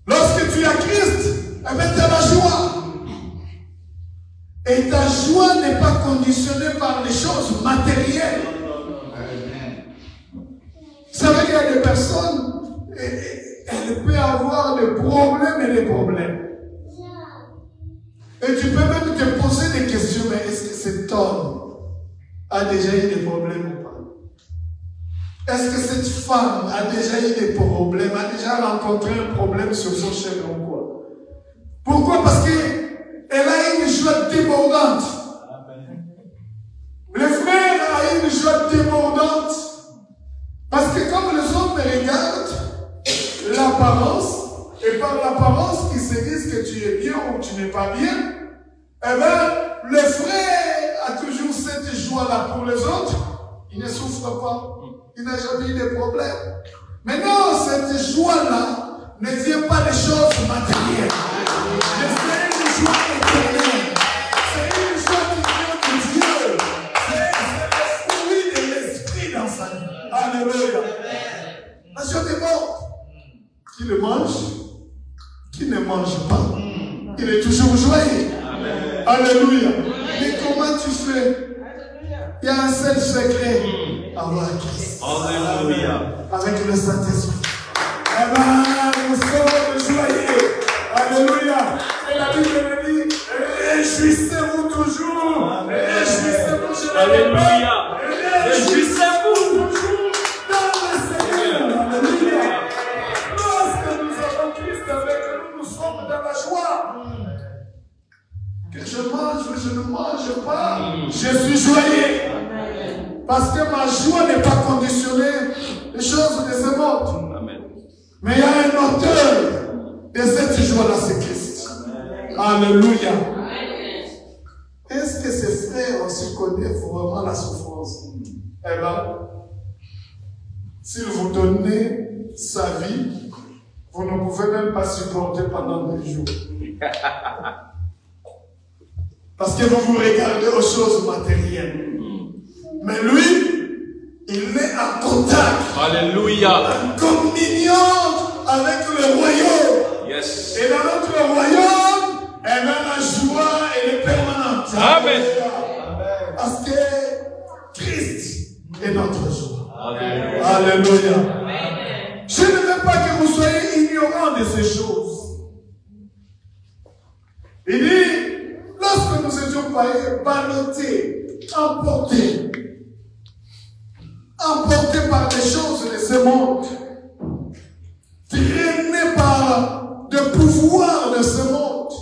Lorsque tu as Christ, eh bien, tu as la joie. Et ta joie n'est pas conditionnée par les choses matérielles. Vous savez qu'il y a des personnes, elles peuvent avoir des problèmes et des problèmes. Et tu peux même te poser des questions, mais est-ce que cet homme a déjà eu des problèmes ou pas? Est-ce que cette femme a déjà eu des problèmes, a déjà rencontré un problème sur son chemin ou quoi? Pourquoi? Parce qu'elle a une joie débordante. Le frère a une joie débordante. Parce que comme les hommes regardent l'apparence, et par l'apparence ils se disent que tu es bien ou tu n'es pas bien, eh bien, le frère a toujours cette joie-là pour les autres. Il ne souffre pas. Il n'a jamais eu de problème. Mais non, cette joie-là ne vient pas des choses matérielles. Mais c'est une joie éternelle. C'est une joie qui vient de Dieu. C'est le fruit de l'esprit dans sa vie. Alléluia. La joie est morte. Qui le mange, qui ne mange pas, il est toujours joyeux. Amen. Alléluia. Mais comment tu fais? Il y a un seul secret. Avoir Christ. Alléluia. Avec le Saint-Esprit. Eh bien, nous sommes joyeux. Alléluia. Et la Bible me dit, réjouissez-vous toujours. Réjouissez-vous. Alléluia. Réjouissez-vous toujours dans le Seigneur. Alléluia. Lorsque nous avons Christ avec nous, nous sommes dans la joie. Que je mange ou je ne mange pas, je suis joyeux. Parce que ma joie n'est pas conditionnée des choses de ce monde. Mais il y a un auteur de cette joie-là, c'est Christ. Alléluia. est-ce que ces frères aussi connaissent vraiment la souffrance? Eh bien, s'il vous donnez sa vie, vous ne pouvez même pas supporter pendant 2 jours. Parce que vous vous regardez aux choses matérielles. Mais lui, il est en contact. Alléluia. En communion avec le royaume. Yes. Et dans notre royaume, eh bien, la joie, elle est permanente. Amen. Parce que Christ est notre joie. Amen. Alléluia. Je ne veux pas que vous soyez ignorants de ces choses. Il dit, lorsque nous étions païens, ballottés, emportés par les choses de ce monde, traînés par le pouvoir de ce monde,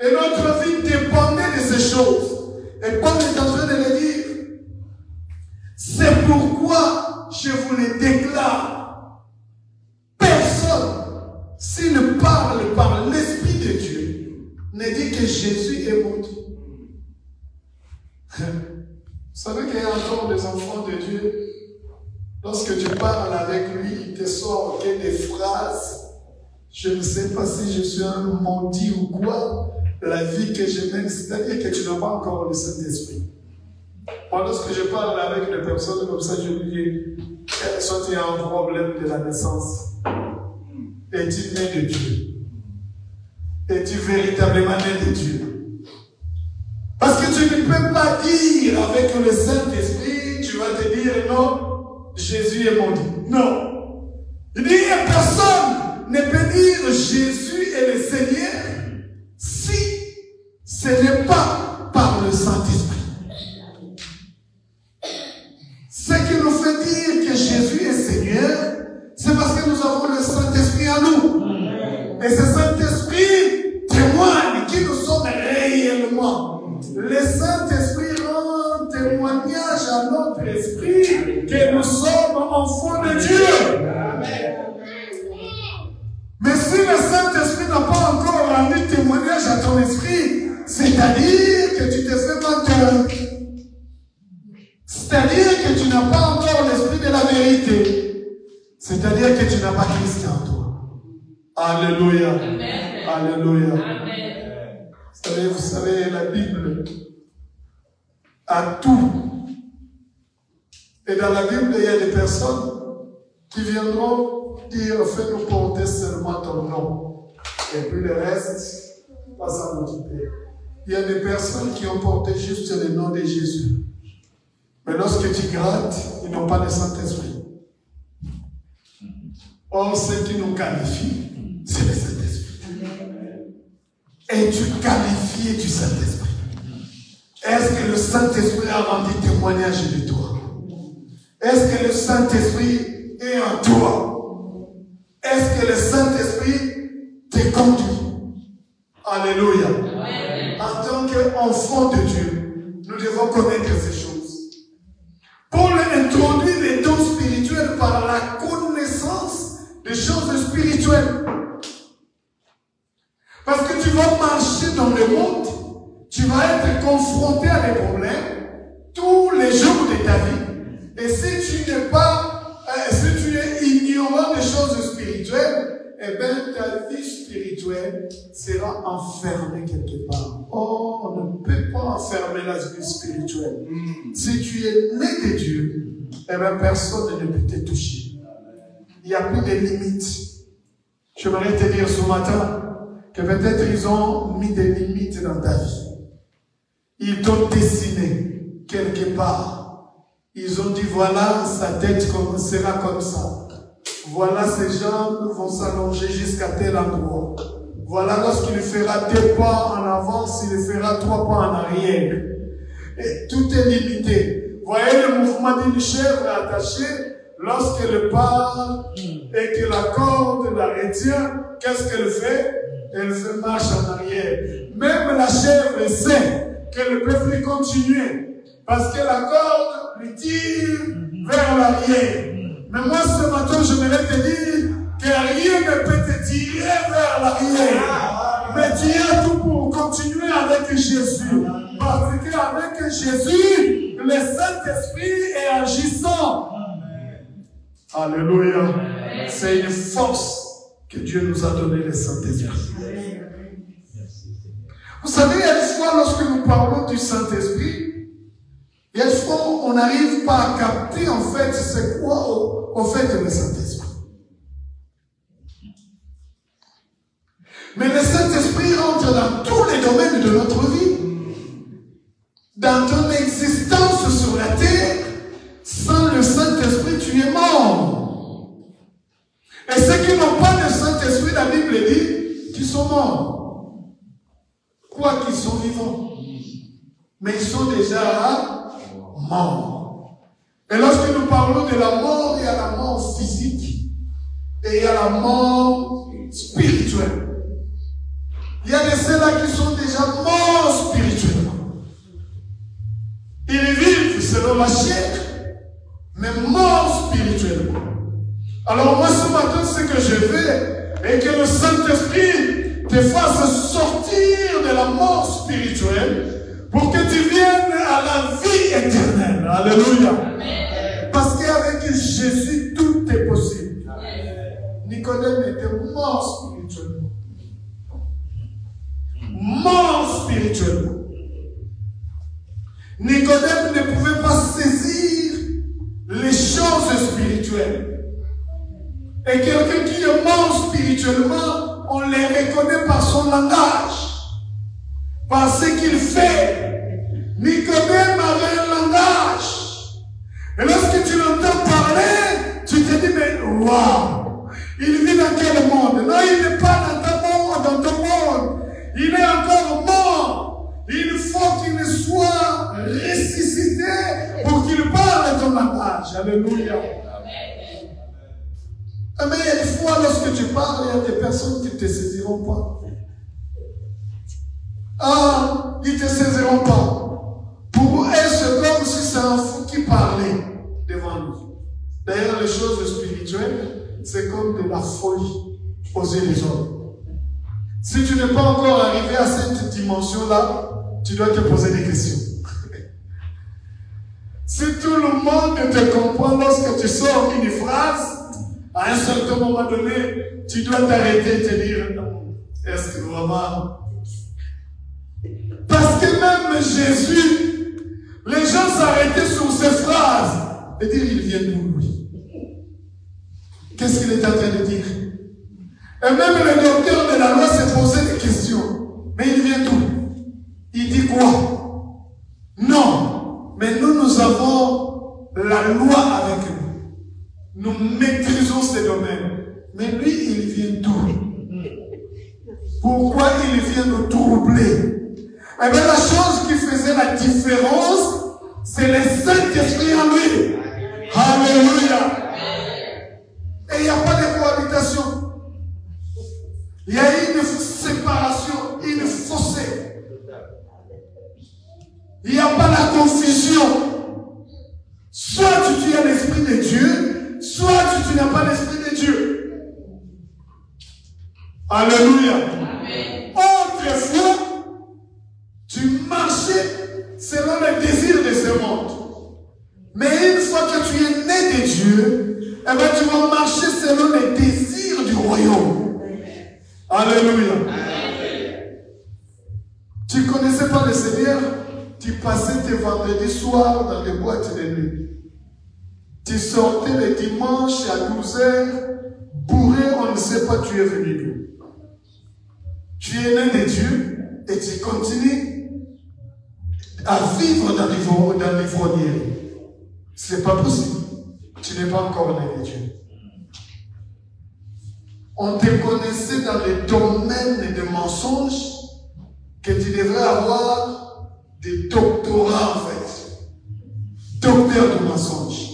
et notre vie dépendait de ces choses. Et Paul est en train de le dire. C'est pourquoi je vous le déclare. Personne, s'il parle par l'Esprit de Dieu, ne dit que Jésus est maudit. Vous savez qu'il y a encore des enfants de Dieu. Lorsque tu parles avec lui, il te sort des phrases. Je ne sais pas si je suis un maudit ou quoi. La vie que je mène, c'est-à-dire que tu n'as pas encore le Saint-Esprit. Moi, lorsque je parle avec des personnes comme ça, je lui dis, soit il y a un problème de la naissance. Es-tu né de Dieu? Es-tu véritablement né de Dieu? Parce que tu ne peux pas dire avec le Saint-Esprit, tu vas te dire non, Jésus est maudit. Non. Il dit, personne ne peut dire Jésus est le Seigneur si ce n'est pas par le Saint-Esprit. Ce qui nous fait dire que Jésus est Seigneur, c'est parce que nous avons le Saint-Esprit en nous. Et ce Saint-Esprit témoigne qui nous sommes réellement. Le Saint-Esprit rend témoignage à notre esprit que nous sommes enfants de Dieu. Mais si le Saint-Esprit n'a pas encore rendu témoignage à ton esprit, c'est-à-dire que tu te fais menteur. C'est-à-dire que tu n'as pas encore l'esprit de la vérité. C'est-à-dire que tu n'as pas Christ en toi. Alléluia. Amen. Alléluia. Amen. Vous savez, la Bible a tout. Et dans la Bible, il y a des personnes qui viendront dire, fais-nous porter seulement ton nom. Et puis le reste, pas s'en occuper. Il y a des personnes qui ont porté juste le nom de Jésus. Mais lorsque tu grattes, ils n'ont pas de Saint-Esprit. Or, ce qui nous qualifie, c'est le Saint-Esprit. Es-tu qualifié du Saint-Esprit? Est-ce que le Saint-Esprit a rendu témoignage de toi? Est-ce que le Saint-Esprit est en toi? Est-ce que le Saint-Esprit te conduit? Alléluia. En tant qu'enfant de Dieu, nous devons connaître ces choses. Paul introduit les dons spirituels par la connaissance des choses spirituelles. Parce que tu vas marcher dans le monde, tu vas être confronté à des problèmes tous les jours de ta vie. Et si tu n'es pas, si tu es ignorant des choses spirituelles, eh bien ta vie spirituelle sera enfermée quelque part. Oh, on ne peut pas enfermer la vie spirituelle. Si tu es né de Dieu, eh bien personne ne peut te toucher. Il n'y a plus de limites. J'aimerais te dire ce matin que peut-être ils ont mis des limites dans ta vie. Ils t'ont dessiné quelque part. Ils ont dit voilà, sa tête sera comme ça. Voilà, ses jambes vont s'allonger jusqu'à tel endroit. Voilà, lorsqu'il fera 2 pas en avance, il fera 3 pas en arrière. Et tout est limité. Voyez le mouvement d'une chèvre attachée, lorsqu'elle part et que la corde la retient, qu'est-ce qu'elle fait? Elle fait marche en arrière. Même la chèvre sait qu'elle ne peut plus continuer parce que la corde lui tire vers l'arrière. Mais moi, ce matin, je voudrais te dire que rien ne peut te tirer vers l'arrière. Mais tu as tout pour continuer avec Jésus. Parce qu'avec Jésus, le Saint-Esprit est agissant. Alléluia. C'est une force que Dieu nous a donné, le Saint-Esprit. Vous savez, il y a des fois, lorsque nous parlons du Saint-Esprit, il y a des fois, on n'arrive pas à capter, en fait, c'est quoi, au fait, le Saint-Esprit. Mais le Saint-Esprit entre dans tous les domaines de notre vie. Dans ton existence sur la terre, sans le Saint-Esprit, tu es mort. Et ceux qui n'ont pas le Saint-Esprit, la Bible dit, qu'ils sont morts. Quoi qu'ils sont vivants. Mais ils sont déjà morts. Et lorsque nous parlons de la mort, il y a la mort physique et il y a la mort spirituelle. Il y a de ceux-là qui sont déjà morts spirituellement. Ils vivent selon la chair, mais morts spirituellement. Alors moi ce matin, ce que je fais, est que le Saint-Esprit te fasse sortir de la mort spirituelle pour que tu viennes à la vie éternelle. Alléluia. Parce qu'avec Jésus, tout est possible. Nicodème était mort spirituellement. Mort spirituellement. Nicodème ne pouvait pas saisir les choses spirituelles. Et quelqu'un qui est mort spirituellement, on les reconnaît par son langage, par ce qu'il fait. Nicodème avait un langage. Et lorsque tu l'entends parler, tu te dis, mais waouh, il vit dans quel monde? Non, il n'est pas dans ton monde. Il est encore mort. Il faut qu'il soit ressuscité pour qu'il parle ton langage. Alléluia. Mais il y a des fois, lorsque tu parles, il y a des personnes qui ne te saisiront pas. Ah, ils ne te saisiront pas. Pour eux, c'est comme si c'est un fou qui parlait devant nous. D'ailleurs, les choses spirituelles, c'est comme de la folie aux yeux des hommes. Si tu n'es pas encore arrivé à cette dimension-là, tu dois te poser des questions. Si tout le monde te comprend lorsque tu sors une phrase, à un certain moment donné, tu dois t'arrêter et te dire, est-ce que vraiment... Parce que même Jésus, les gens s'arrêtaient sur ces phrases et dire, il vient d'où lui? Qu'est-ce qu'il est en train de dire? Et même le docteur de la loi s'est posé des questions. Mais il vient d'où? Il dit quoi? Non. Mais nous avons la loi avec nous. Nous maîtrisons ces domaines. Mais lui, il vient d'où? Pourquoi il vient nous troubler? Eh bien, la chose qui faisait la différence, c'est le Saint-Esprit en lui. Alléluia. Et il n'y a pas de cohabitation. Il y a une séparation, une fossé. Il n'y a pas la confusion. Soit tu as l'Esprit de Dieu, soit tu n'as pas l'Esprit de Dieu. Alléluia. Autrefois, tu marchais selon les désirs de ce monde. Mais une fois que tu es né de Dieu, eh bien, tu vas marcher selon les désirs du royaume. Alléluia. Tu ne connaissais pas le Seigneur, tu passais tes vendredis soirs dans les boîtes de nuit. Tu sortais le dimanche à 12h, bourré, on ne sait pas, tu es venu d'où. Tu es né de Dieu et tu continues à vivre dans l'ivrognerie. Ce n'est pas possible. Tu n'es pas encore né de Dieu. On te connaissait dans les domaines de mensonges que tu devrais avoir des doctorats en fait. Docteur de mensonges.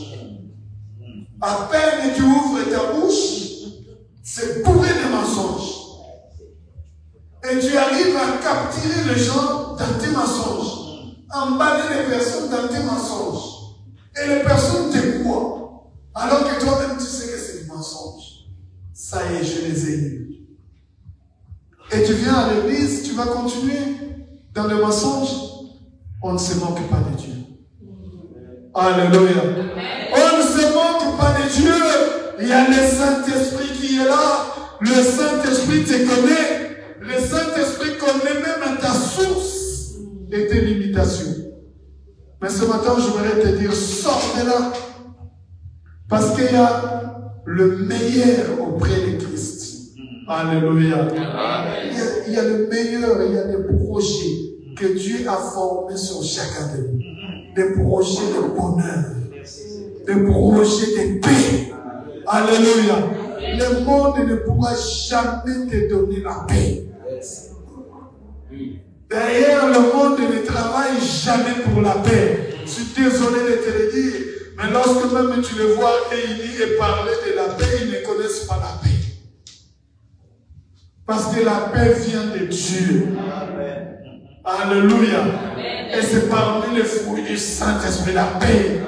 À peine tu ouvres ta bouche, c'est bourré de mensonges. Et tu arrives à capturer les gens dans tes mensonges. Emballer les personnes dans tes mensonges. Et les personnes te croient. Alors que toi-même tu sais que c'est du mensonge. Ça y est, je les ai eus. Et tu viens à l'église. pas de Dieu. Alléluia. On ne se moque pas de Dieu. Il y a le Saint-Esprit qui est là. Le Saint-Esprit te connaît. Le Saint-Esprit connaît même ta source et tes limitations. Mais ce matin, je voudrais te dire, sors de là. Parce qu'il y a le meilleur auprès de Christ. Alléluia. Il y a le meilleur, il y a des projets que Dieu a formés sur chacun de nous. Des projets de bonheur. Des projets de paix. Alléluia. Le monde ne pourra jamais te donner la paix. D'ailleurs, le monde ne travaille jamais pour la paix. Je suis désolé de te le dire, mais lorsque même tu les vois réunis et parler de la paix, ils ne connaissent pas la paix. Parce que la paix vient de Dieu. Alléluia. Et c'est parmi les fruits du Saint-Esprit, la paix.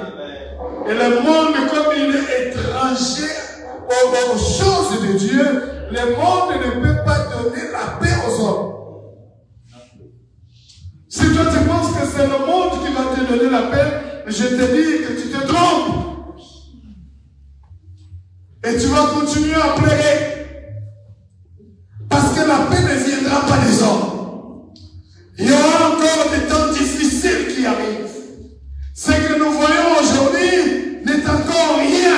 Et le monde, comme il est étranger aux choses de Dieu, le monde ne peut pas donner la paix aux hommes. Si toi tu penses que c'est le monde qui va te donner la paix, je te dis que tu te trompes. Et tu vas continuer à pleurer. Parce que la paix ne viendra pas des hommes. Il y aura encore des temps difficiles qui arrivent. Ce que nous voyons aujourd'hui n'est encore rien.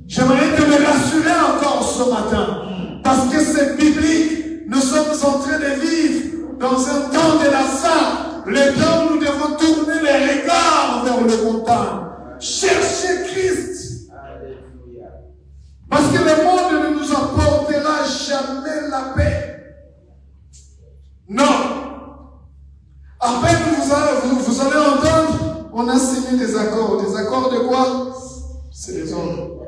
J'aimerais te le rassurer encore ce matin. Parce que c'est biblique. Nous sommes en train de vivre dans un temps de la fin. Le temps où nous devons tourner les regards vers le montagne. Chercher Christ. Parce que le monde ne nous apportera jamais la paix. Non. Après, vous allez entendre, on a signé des accords. Des accords de quoi? C'est les ordres.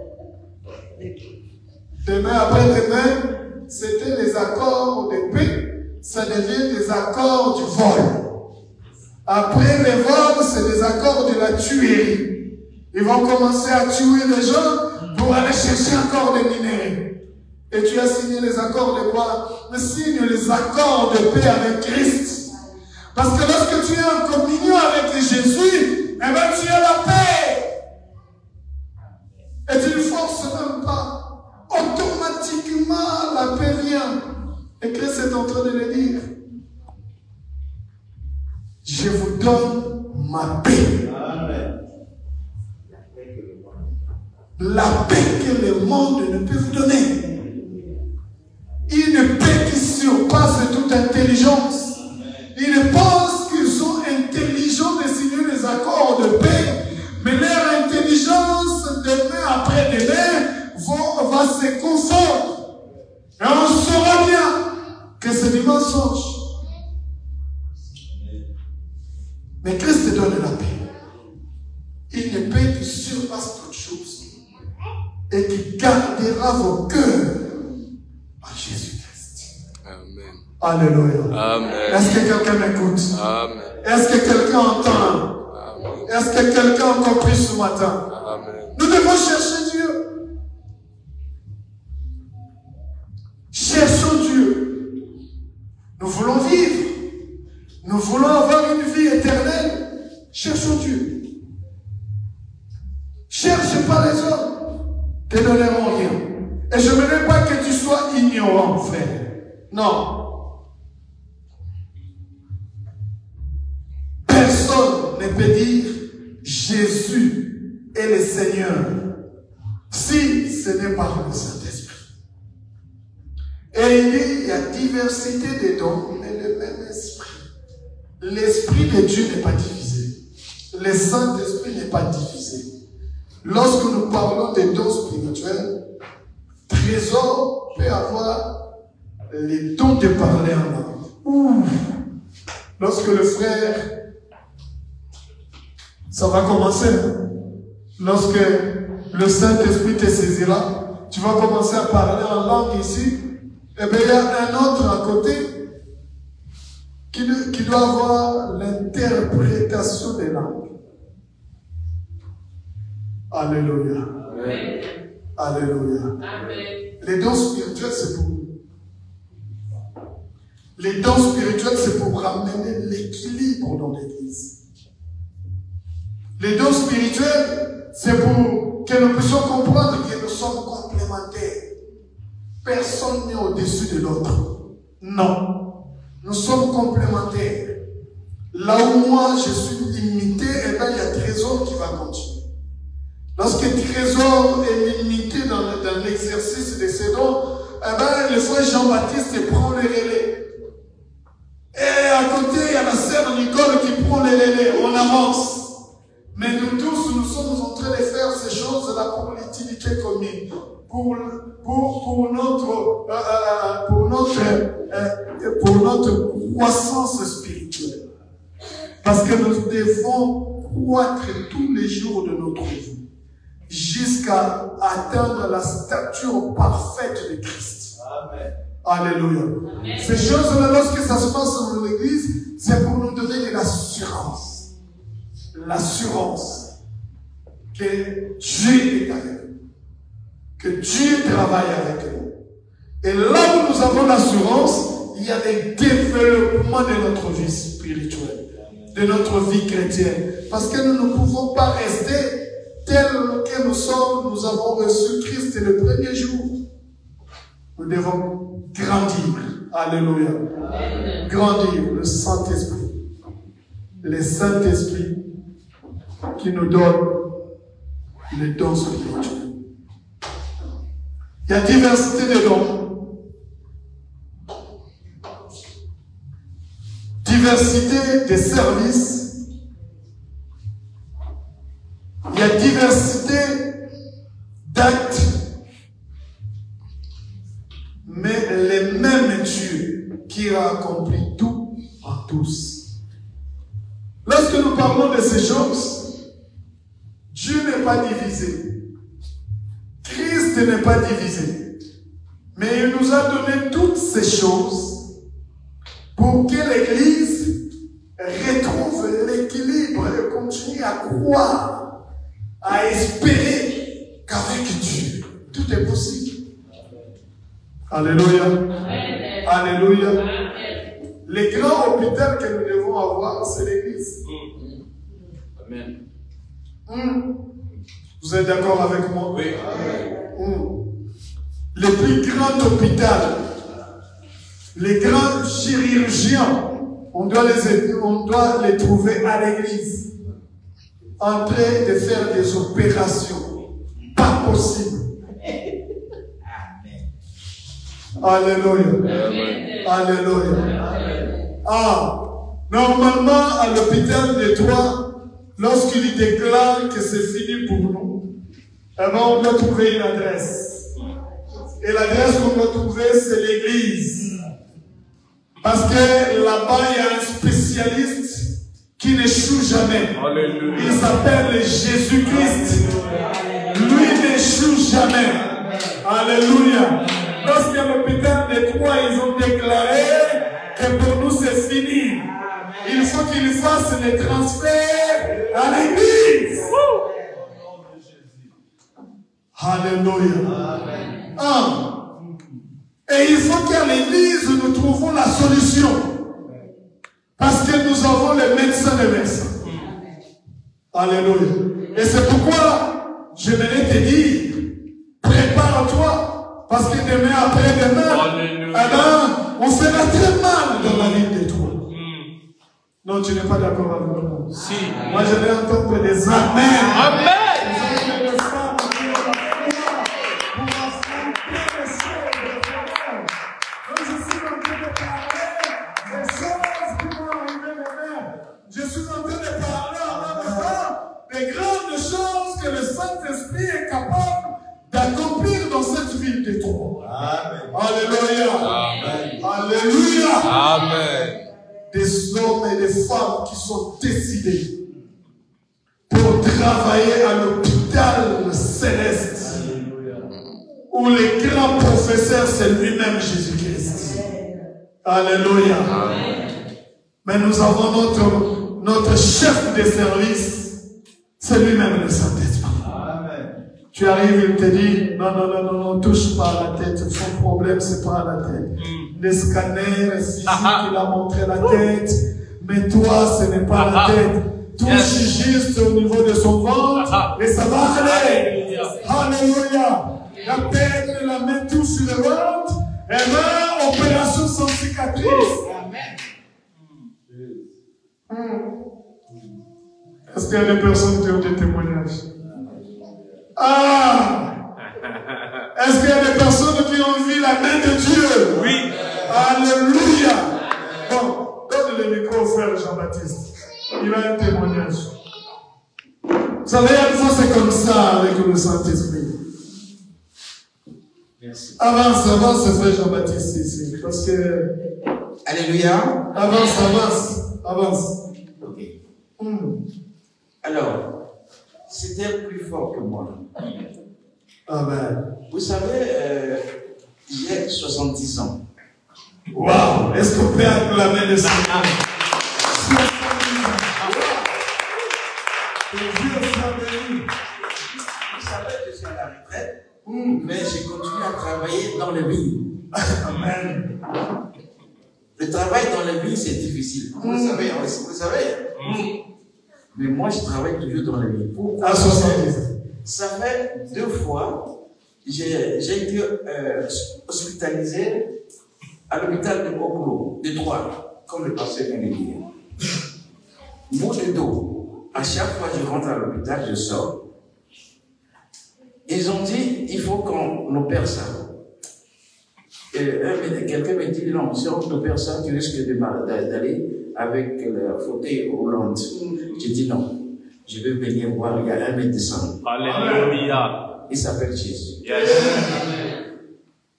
Demain, après-demain, c'était les accords de paix. Ça devient des accords du vol. Après les vols, c'est des accords de la tuerie. Ils vont commencer à tuer les gens pour aller chercher encore des minéraux. Et tu as signé les accords de quoi? Tu signes les accords de paix avec Christ. Parce que lorsque tu es en communion avec Jésus, eh bien tu as la paix. Et tu ne forces même pas. Automatiquement, la paix vient. Et Christ est en train de le dire. Je vous donne ma paix. Amen. La paix que le monde ne peut vous donner. Une paix qui surpasse toute intelligence. Ils pensent qu'ils sont intelligents de signer les accords de paix, mais leur intelligence, demain après demain, va se confondre. Et on saura bien que c'est du mensonge. Mais Christ te donne la paix. Une paix qui surpasse toutes choses et qui gardera vos cœurs en Jésus-Christ. Amen. Alléluia. Amen. Est-ce que quelqu'un m'écoute? Amen. Est-ce que quelqu'un entend? Amen. Est-ce que quelqu'un a compris ce matin? Amen. Nous devons chercher Dieu. Cherchons Dieu. Nous voulons vivre. Nous voulons avoir une vie éternelle. Cherchons Dieu. Cherche pas les hommes. Te donneront rien. Et je ne veux pas que tu sois ignorant, frère. Non. Personne ne peut dire Jésus est le Seigneur si ce n'est pas le Saint-Esprit. Et il y a diversité de dons, mais le même esprit. L'esprit de Dieu n'est pas divisé. Le Saint-Esprit n'est pas divisé. Lorsque nous parlons des dons spirituels, Trésor peut avoir les dons de parler en langue. Lorsque le frère, ça va commencer. Lorsque le Saint-Esprit te saisira, tu vas commencer à parler en langue ici. Et bien il y a un autre à côté qui doit avoir l'interprétation des langues. Alléluia. Amen. Alléluia. Amen. Les dons spirituels, c'est pour nous. Les dons spirituels, c'est pour ramener l'équilibre dans l'église. Les dons spirituels, c'est pour que nous puissions comprendre que nous sommes complémentaires. Personne n'est au-dessus de l'autre. Non. Nous sommes complémentaires. Là où moi, je suis limité, et bien il y a Trésor qui va continuer. Lorsque Trésor est limité dans l'exercice de ses dons, eh bien, le frère Jean-Baptiste prend le relais. Et à côté, il y a la sœur Nicole qui prend le relais. On avance. Mais nous tous, nous sommes en train de faire ces choses-là pour l'utilité commune. Pour notre croissance spirituelle. Parce que nous devons croître tous les jours de notre vie jusqu'à atteindre la stature parfaite de Christ. Amen. Alléluia. Amen. Ces choses-là, lorsque ça se passe dans l'église, c'est pour nous donner de l'assurance. L'assurance que Dieu est avec nous. Que Dieu travaille avec nous. Et là où nous avons l'assurance, il y a des développements de notre vie spirituelle, de notre vie chrétienne. Parce que nous ne pouvons pas rester tels que nous sommes. Nous avons reçu Christ le premier jour. Nous devons grandir. Alléluia. Amen. Grandir le Saint-Esprit. Le Saint-Esprit qui nous donne les dons spirituels. Il y a diversité de dons. Diversité des services. Il y a diversité d'actes. Mais le même Dieu qui a accompli tout en tous. Lorsque nous parlons de ces choses, Dieu n'est pas divisé. Christ n'est pas divisé. Mais il nous a donné toutes ces choses pour que l'Église retrouve l'équilibre et continue à croire, à espérer qu'avec Dieu, tout est possible. Alléluia. Amen. Alléluia. Amen. Les grands hôpitaux que nous devons avoir, c'est l'Église. Amen. Vous êtes d'accord avec moi? Oui. Les plus grands hôpitaux, les grands chirurgiens, on doit les trouver à l'église, en train de faire des opérations. Pas possible. Alléluia. Alléluia. Ah, normalement, à l'hôpital de Troyes, lorsqu'il déclare que c'est fini pour nous, eh ben, on doit trouver une adresse. Et l'adresse qu'on doit trouver, c'est l'église. Parce que là-bas, il y a un spécialiste qui n'échoue jamais. Alléluia. Il s'appelle Jésus-Christ. Lui n'échoue jamais. Alléluia. Lorsqu'à l'hôpital de Troyes, ils ont déclaré que pour nous, c'est fini. Il faut qu'ils fassent les transferts à l'église. Alléluia. Et il faut qu'à l'église, nous trouvons la solution. Parce que nous avons les médecins des médecins. Alléluia. Et c'est pourquoi je venais te dire, prépare-toi. Parce que demain, après-demain, on sera très mal dans la vie de toi. Non, tu n'es pas d'accord avec moi. Si. Moi, je vais entendre des amen. Amen. Je suis en train de parler en même temps des grandes choses que le Saint-Esprit est capable d'accomplir dans cette ville de toi. Amen. Alléluia. Amen. Alléluia. Amen. Des hommes et des femmes qui sont décidés pour travailler à l'hôpital céleste. Alléluia. Où le grand professeur, c'est lui-même Jésus-Christ. Alléluia. Amen. Mais nous avons notre chef de service, c'est lui-même le Saint-Esprit. Amen. Tu arrives, il te dit, non, touche pas à la tête. Son problème, c'est pas à la tête. les scanners, si il a montré la tête, mais toi, ce n'est pas la tête. Touche juste au niveau de son ventre et ça va aller. Alléluia. La tête, la main touche sur le ventre. Et bien, opération sans cicatrice. Est-ce qu'il y a des personnes qui ont des témoignages? Est-ce qu'il y a des personnes qui ont vu la main de Dieu? Oui. Alléluia. Bon, donne le micro au frère Jean-Baptiste. Il a un témoignage. Vous savez, une fois c'est comme ça avec le Saint-Esprit. Merci. Avance, frère Jean-Baptiste ici. Parce que. Alléluia. Avance. Ok. Alors, c'était plus fort que moi. Amen. Vous savez, j'ai 70 ans. Waouh! Est-ce qu'on peut acclamer le Seigneur? 70 ans. Que Dieu soit béni. Vous savez, je suis à la retraite, mais j'ai continué à travailler dans les villes. Amen. Le travail dans les villes, c'est difficile. Vous le savez, vous le savez. Mais moi, je travaille toujours dans les villes. Pourquoi? À 70 ans. Ça fait 2 fois, j'ai été hospitalisé à l'hôpital de Oklo, de Troyes, comme le pasteur vient de dire. Maux de dos. À chaque fois que je rentre à l'hôpital, je sors. Ils ont dit, il faut qu'on opère ça. Et quelqu'un me dit, non, si on opère ça, tu risques d'aller avec le fauteuil roulant. J'ai dit non. Je vais venir voir, il y a un médecin. Alléluia. Il s'appelle Jésus. Yes.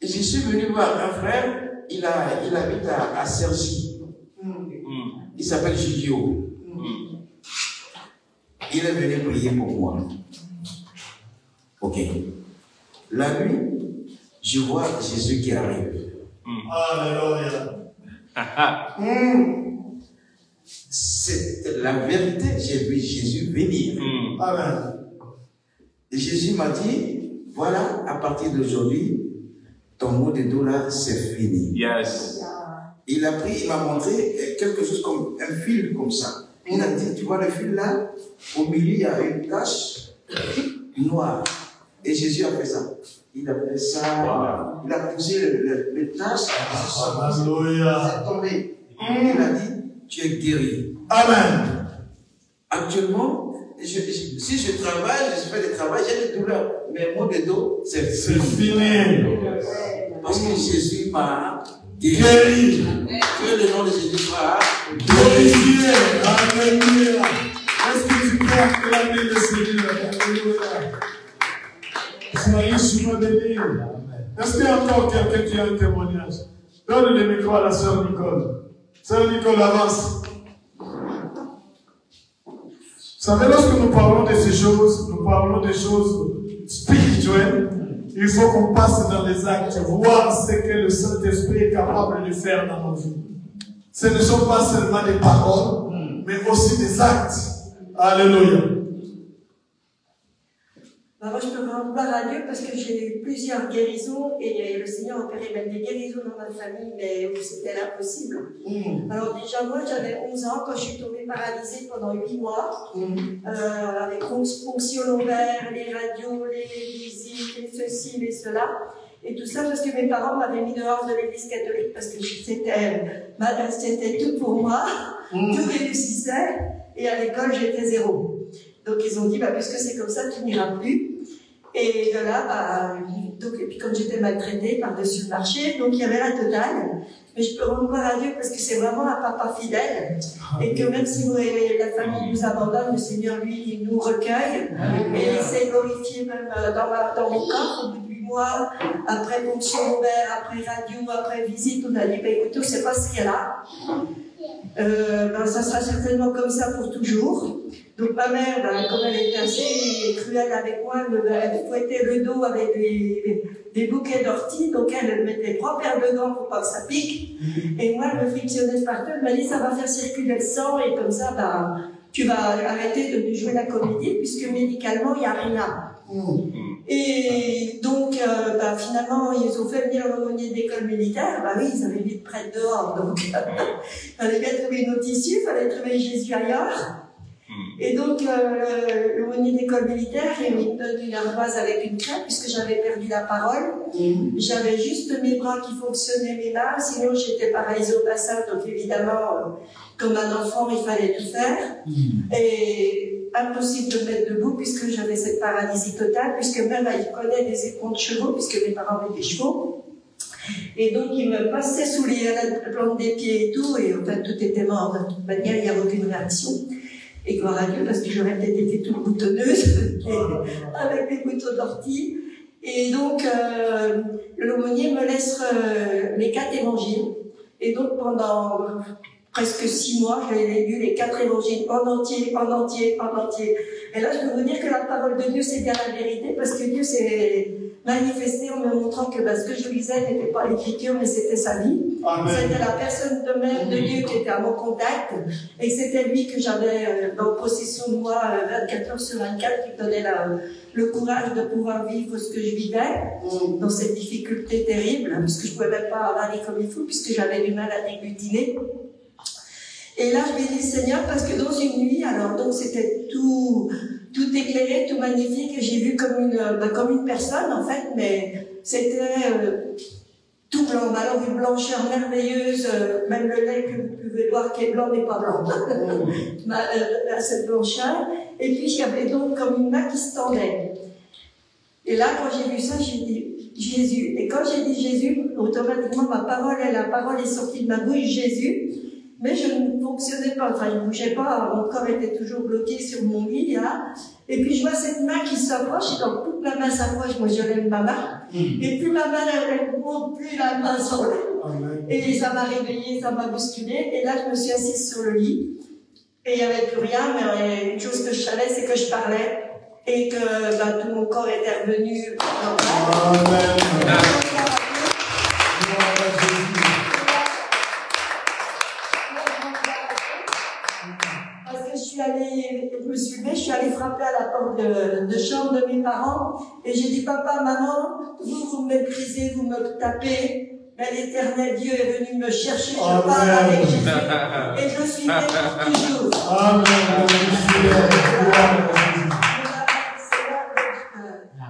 Et je suis venu voir un frère, il habite à Cergy. Il s'appelle Gigio. Il est venu prier pour moi. Ok. La nuit, je vois Jésus qui arrive. Alléluia. C'est la vérité, j'ai vu Jésus venir. Amen. Et Jésus m'a dit, voilà, à partir d'aujourd'hui, ton mot de dos là, c'est fini. Yes. Il a pris, il m'a montré quelque chose comme un fil comme ça. Il a dit, tu vois le fil là, au milieu il y a une tache noire. Et Jésus a fait ça. Il a fait ça, il a poussé le tache, Alléluia. c'est tombé. Il a dit, tu es guéri. Amen. Actuellement, si je travaille, je fais le travail, j'ai des douleurs. Mais mon dos, c'est fini. Parce que Jésus m'a guéri. Que le nom de Jésus soit glorifié. Alléluia. Est-ce que tu peux acclamer le Seigneur? Alléluia. Soyez souvent bénis. Est-ce qu'il y a encore quelqu'un qui a un témoignage? Donne le micro à la sœur Nicole. Sœur Nicole, avance. Vous savez, lorsque nous parlons de ces choses, nous parlons des choses spirituelles. Il faut qu'on passe dans les actes, voir ce que le Saint-Esprit est capable de faire dans nos vies. Ce ne sont pas seulement des paroles, mais aussi des actes. Alléluia. Moi, je peux rendre gloire à Dieu parce que j'ai eu plusieurs guérisons et le Seigneur a opéré même des guérisons dans ma famille, mais où c'était impossible. Alors déjà, moi, j'avais 11 ans quand je suis tombée paralysée pendant 8 mois, avec ponction lombaire, les radios, les visites, les ceci, les cela. Et tout ça parce que mes parents m'avaient mis dehors de l'église catholique parce que c'était tout pour moi, tout réussissait, et à l'école, j'étais 0. Donc ils ont dit, puisque c'est comme ça, tu n'iras plus. Et de là, et puis comme j'étais maltraitée par-dessus le marché, donc il y avait la totale. Mais je peux rendre gloire à Dieu parce que c'est vraiment un papa fidèle. Et que même si la famille nous abandonne, le Seigneur, lui, il nous recueille. Et il s'est glorifié même dans mon corps au bout de 8 mois. Après ponction lombaire, après radio, après visite, on a dit, écoute, on ne sait pas ce qu'il y a là. Ça sera certainement comme ça pour toujours. Donc ma mère, comme elle était assez cruelle avec moi, elle fouettait le dos avec des bouquets d'orties, donc elle mettait 3 paires de gants pour pas que ça pique. Et moi, elle me frictionnait partout, elle m'a dit ça va faire circuler le sang, et comme ça, tu vas arrêter de jouer la comédie puisque médicalement, il n'y a rien. Et donc, finalement, ils ont fait venir l'aumônier d'école militaire. Bah oui, ils avaient mis le prêtre dehors, donc il fallait bien trouver une autre issue, il fallait trouver Jésus ailleurs. Et donc, l'aumônier d'école militaire, il me donne une ardoise avec une crêpe, puisque j'avais perdu la parole. J'avais juste mes bras qui fonctionnaient, mes mains, sinon j'étais paralysée au bassin, donc évidemment, comme un enfant, il fallait tout faire. Et impossible de me mettre debout, puisque j'avais cette paralysie totale, puisque même il prenait des éperons de chevaux, puisque mes parents avaient des chevaux. Et donc, il me passait sous les plantes des pieds et tout, et en fait, tout était mort. De toute manière, il n'y avait aucune réaction. Et gloire à Dieu, parce que j'aurais peut-être été toute boutonneuse, avec des boutons d'ortie. Et donc, l'aumônier me laisse les 4 évangiles. Et donc, pendant presque 6 mois, j'ai lu les 4 évangiles en entier, en entier, en entier. Et là, je peux vous dire que la parole de Dieu, c'est bien la vérité, parce que Dieu s'est manifesté en me montrant que ce que je lisais n'était pas l'écriture, mais c'était sa vie. C'était la personne de même de Dieu qui était à mon contact, et c'était lui que j'avais en possession de moi 24 heures sur 24, qui me donnait le courage de pouvoir vivre ce que je vivais dans cette difficulté terrible, parce que je ne pouvais même pas avaler comme il faut, puisque j'avais du mal à déglutir. Et là, je lui ai dit, Seigneur, parce que dans une nuit, alors donc c'était tout éclairé, tout magnifique, et j'ai vu comme une personne, en fait, mais c'était tout blanc. Alors une blancheur merveilleuse, même le lait que vous pouvez voir qui est blanc n'est pas blanc. Cette blancheur. Et puis il y avait donc comme une main qui se tendait. Et là, quand j'ai vu ça, j'ai dit Jésus. Et quand j'ai dit Jésus, automatiquement la parole est sortie de ma bouche, Jésus. Mais je ne fonctionnais pas, enfin, je ne bougeais pas, mon corps était toujours bloqué sur mon lit, là. Et puis, je vois cette main qui s'approche, et quand toute la main s'approche, moi, je lève ma main. Et plus ma main, elle monte, plus la main s'enlève. Et ça m'a réveillée, ça m'a bousculée. Et là, je me suis assise sur le lit. Et il n'y avait plus rien, mais une chose que je savais, c'est que je parlais. Et que tout mon corps était revenu normal. Amen. Je suis allée frapper à la porte de chambre de mes parents et j'ai dit, papa, maman, vous me méprisez, vous me tapez, mais l'Éternel Dieu est venu me chercher, je parle avec Jésus et je suis né pour toujours. Amen.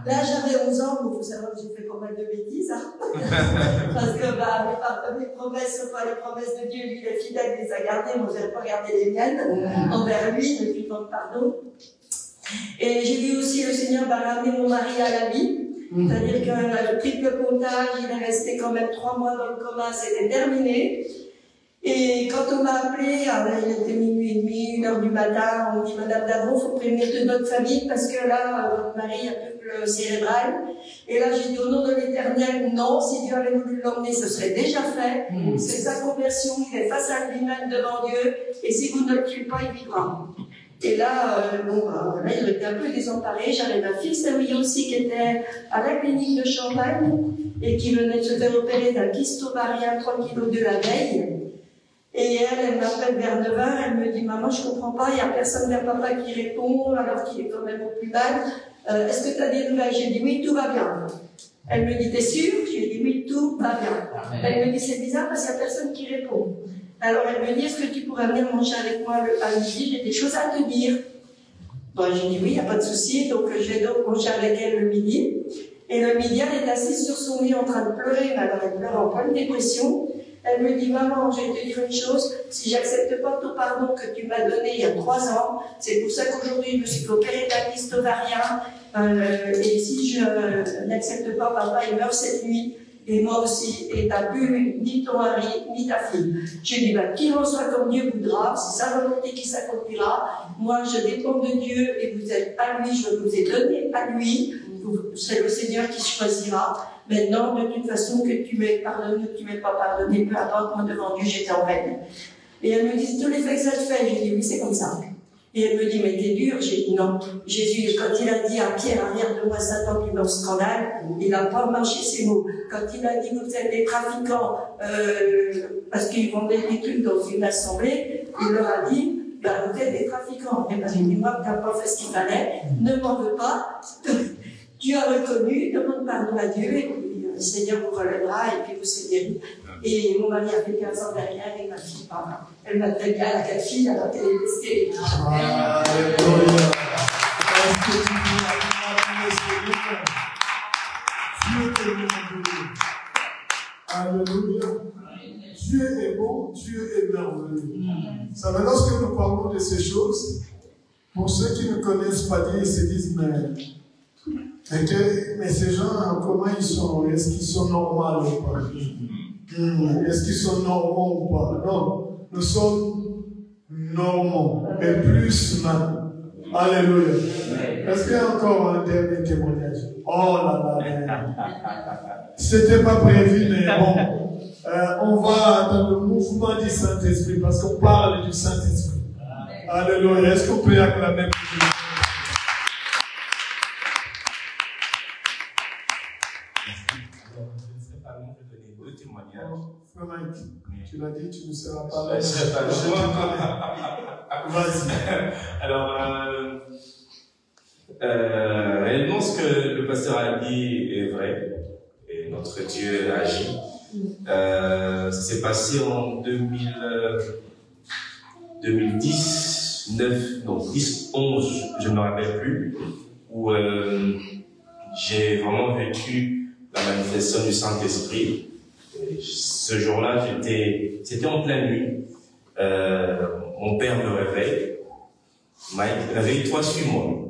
Là, j'avais 11 ans, il faut savoir que j'ai fait pas mal de bêtises, parce que mes promesses, les promesses de Dieu, lui, il est fidèle, il les a gardées, moi, je n'ai pas gardé les miennes envers lui, je lui demande pardon. Et j'ai vu aussi le Seigneur ramener mon mari à la vie, c'est-à-dire que le triple pontage, il est resté quand même 3 mois dans le coma, c'était terminé. Et quand on m'a appelé, il était minuit et demi, 1h du matin, on dit, Madame Davron, il faut prévenir de notre famille parce que là, votre mari a plus le cérébral. Et là, j'ai dit au nom de l'Éternel, non, si Dieu avait voulu l'emmener, ce serait déjà fait. C'est sa conversion, il est face à lui-même devant Dieu, et si vous ne le tuez pas, il vivra. Et là, là, il était un peu désemparé. J'avais ma fille, Saouille aussi, qui était à la clinique de Champagne et qui venait de se faire opérer d'un kyste ovarien 3 kg de la veille. Et elle m'appelle vers 9h, elle me dit, maman, je comprends pas, il n'y a personne vers papa qui répond, alors qu'il est quand même au plus mal. Est-ce que tu as des nouvelles? J'ai dit, oui, tout va bien. Elle me dit, t'es sûre? J'ai dit, oui, tout va bien. Elle me dit, c'est bizarre parce qu'il n'y a personne qui répond. Alors elle me dit, est-ce que tu pourrais venir manger avec moi à midi? J'ai des choses à te dire. Bon, j'ai dit, oui, il n'y a pas de souci. Donc j'ai donc mangé avec elle le midi. Et le midi, elle est assise sur son lit en train de pleurer. Alors elle pleure en pleine dépression. Elle me dit, maman, je vais te dire une chose, si j'accepte pas ton pardon que tu m'as donné il y a 3 ans, c'est pour ça qu'aujourd'hui je me suis fait opérer d'un kyste ovarien, et si je n'accepte pas, papa, il meurt cette nuit, et moi aussi, et t'as plus ni ton mari, ni ta fille. Je lui dis, qu'il en soit comme Dieu voudra, c'est sa volonté qui s'accomplira, moi je dépends de Dieu, et vous êtes à lui, je vous ai donné à lui, c'est le Seigneur qui choisira. Maintenant, de toute façon, que tu m'aies pardonné ou que tu m'aies pas pardonné, peu importe, moi devant Dieu, j'étais en peine. Et elle me dit, tous les faits que ça te fait, j'ai dit, oui, c'est comme ça. Et elle me dit, mais t'es dur? J'ai dit, non. Jésus, quand il a dit à Pierre, arrière de moi, Satan, qui est dans ce scandale, il n'a pas marché ses mots. Quand il a dit, vous êtes des trafiquants, parce qu'ils vendaient des trucs dans une assemblée, il leur a dit, ben, vous êtes des trafiquants. Et ben, j'ai dit, moi, tu n'as pas fait ce qu'il fallait, ne m'en veux pas. Tu as reconnu, demande pardon à Dieu, et puis le Seigneur vous relèvera, et puis vous serez guéri. Et mon mari a fait 15 ans derrière, et ma fille, elle m'a très bien, elle a 4 filles, alors qu'elle est restée. Alléluia. Alléluia. Dieu est bon, Dieu est merveilleux. Ça veut dire, lorsque nous parlons de ces choses, pour ceux qui ne connaissent pas Dieu, ils se disent, mais ces gens, comment ils sont? Est-ce qu'ils sont normaux ou pas? Est-ce qu'ils sont normaux ou pas? Non, nous sommes normaux, et plus même. Alléluia. Est-ce qu'il y a encore un dernier témoignage? Oh là là. C'était pas prévu, mais bon. On va dans le mouvement du Saint-Esprit, parce qu'on parle du Saint-Esprit. Alléluia. Est-ce qu'on peut acclamer pour Dieu? Tu l'as dit, tu ne seras pas là. Je ne serai pas là. Vas-y. Alors, réellement, ce que le pasteur a dit est vrai. Et notre Dieu agit. Ça s'est passé en 2010, 11, je ne me rappelle plus, où j'ai vraiment vécu la manifestation du Saint-Esprit. Ce jour-là, c'était en pleine nuit. Mon père me réveille. Mike, réveille-toi, suis-moi.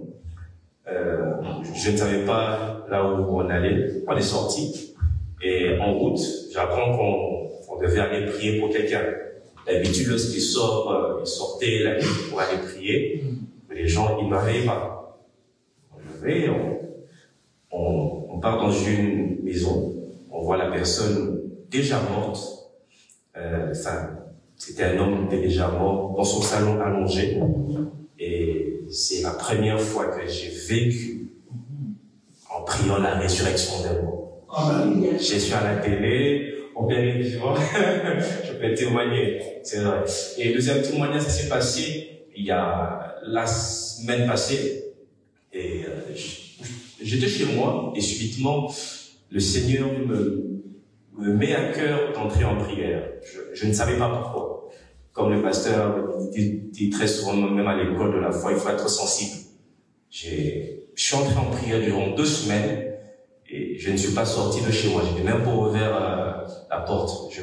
Je ne savais pas là où on allait. On est sorti. Et en route, j'apprends qu'on devait aller prier pour quelqu'un. D'habitude, lorsqu'il sort, il sortait la nuit pour aller prier. Mais les gens, ils ne m'avaient pas. On part dans une maison. On voit la personne déjà morte. C'était un homme qui était déjà mort dans son salon allongé. Et c'est la première fois que j'ai vécu en priant la résurrection des morts. Je suis à la télé, on peut aller vivant, je peux témoigner, c'est vrai. Et le deuxième témoignage, ça s'est passé il y a la semaine passée. Et j'étais chez moi et subitement, le Seigneur me met à cœur d'entrer en prière. Je ne savais pas pourquoi. Comme le pasteur dit très souvent, même à l'école de la foi, il faut être sensible. Je suis entré en prière durant 2 semaines et je ne suis pas sorti de chez moi. Je n'ai même pas ouvert la porte. Je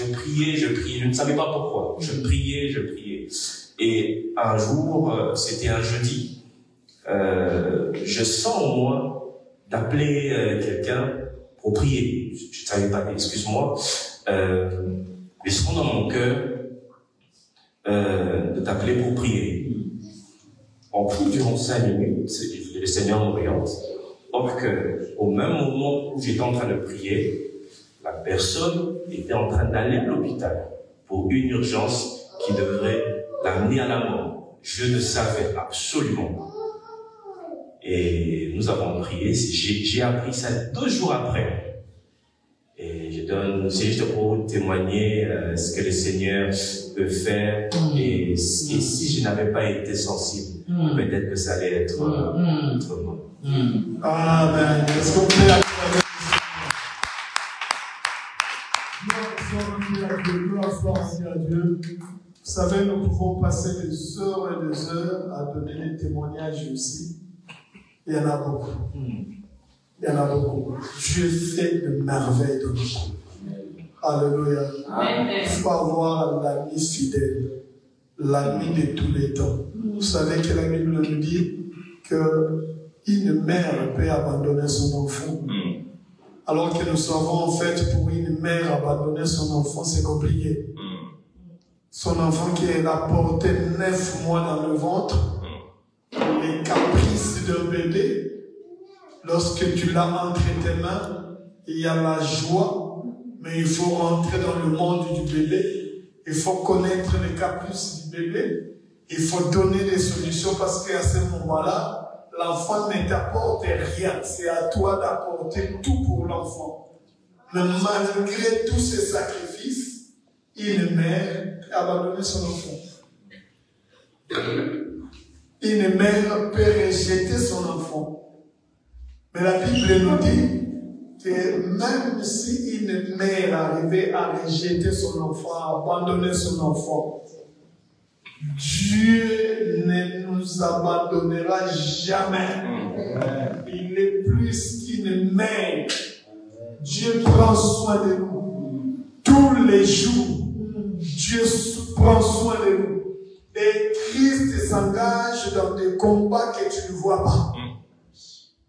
priais, je ne savais pas pourquoi. Je priais. Et un jour, c'était un jeudi, je sens en moi d'appeler quelqu'un pour prier. Je ne savais pas, excuse-moi. Mais je sens dans mon cœur de t'appeler pour prier. En plus, durant 5 minutes, le Seigneur m'oriente. Or que, au même moment où j'étais en train de prier, la personne était en train d'aller à l'hôpital pour une urgence qui devrait l'amener à la mort. Je ne savais absolument pas. Et nous avons prié. J'ai appris ça 2 jours après. Et c'est juste pour témoigner ce que le Seigneur peut faire. Et si je n'avais pas été sensible, peut-être que ça allait être autrement. Amen. Est-ce qu'on peut acclamer Gloire à Dieu. Vous savez, nous pouvons passer des heures et des heures à donner des témoignages aussi. Il y en a beaucoup. Il y en a beaucoup. Dieu fait de merveilles de nous. Alléluia. Il faut avoir l'ami fidèle, l'ami de tous les temps. Vous savez que la Bible nous dit qu'une mère peut abandonner son enfant. Alors que nous savons en fait, pour une mère abandonner son enfant, c'est compliqué. Son enfant qui est là porté 9 mois dans le ventre, les caprices d'un bébé, lorsque tu l'as entre tes mains, il y a la joie, mais il faut rentrer dans le monde du bébé, il faut connaître les caprices du bébé, il faut donner des solutions parce qu'à ce moment-là, l'enfant ne t'apporte rien, c'est à toi d'apporter tout pour l'enfant. Mais malgré tous ces sacrifices, une mère a abandonné son enfant. Une mère peut rejeter son enfant. Mais la Bible nous dit que même si une mère arrivait à rejeter son enfant, à abandonner son enfant, Dieu ne nous abandonnera jamais. Il est plus qu'une mère. Dieu prend soin de nous. Tous les jours, Dieu prend soin de nous. Et Christ s'engage dans des combats que tu ne vois pas.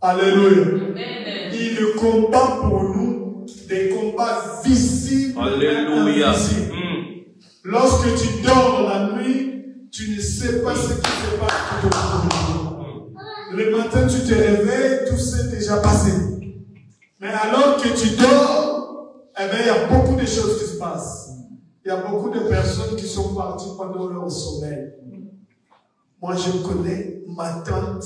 Alléluia. Il combat pour nous des combats visibles et invisibles. Lorsque tu dors la nuit, tu ne sais pas ce qui se passe tout autour de toi. Le matin, tu te réveilles, tout s'est déjà passé. Mais alors que tu dors, eh bien, il y a beaucoup de choses qui se passent. Il y a beaucoup de personnes qui sont parties pendant leur sommeil. Moi, je connais, ma tante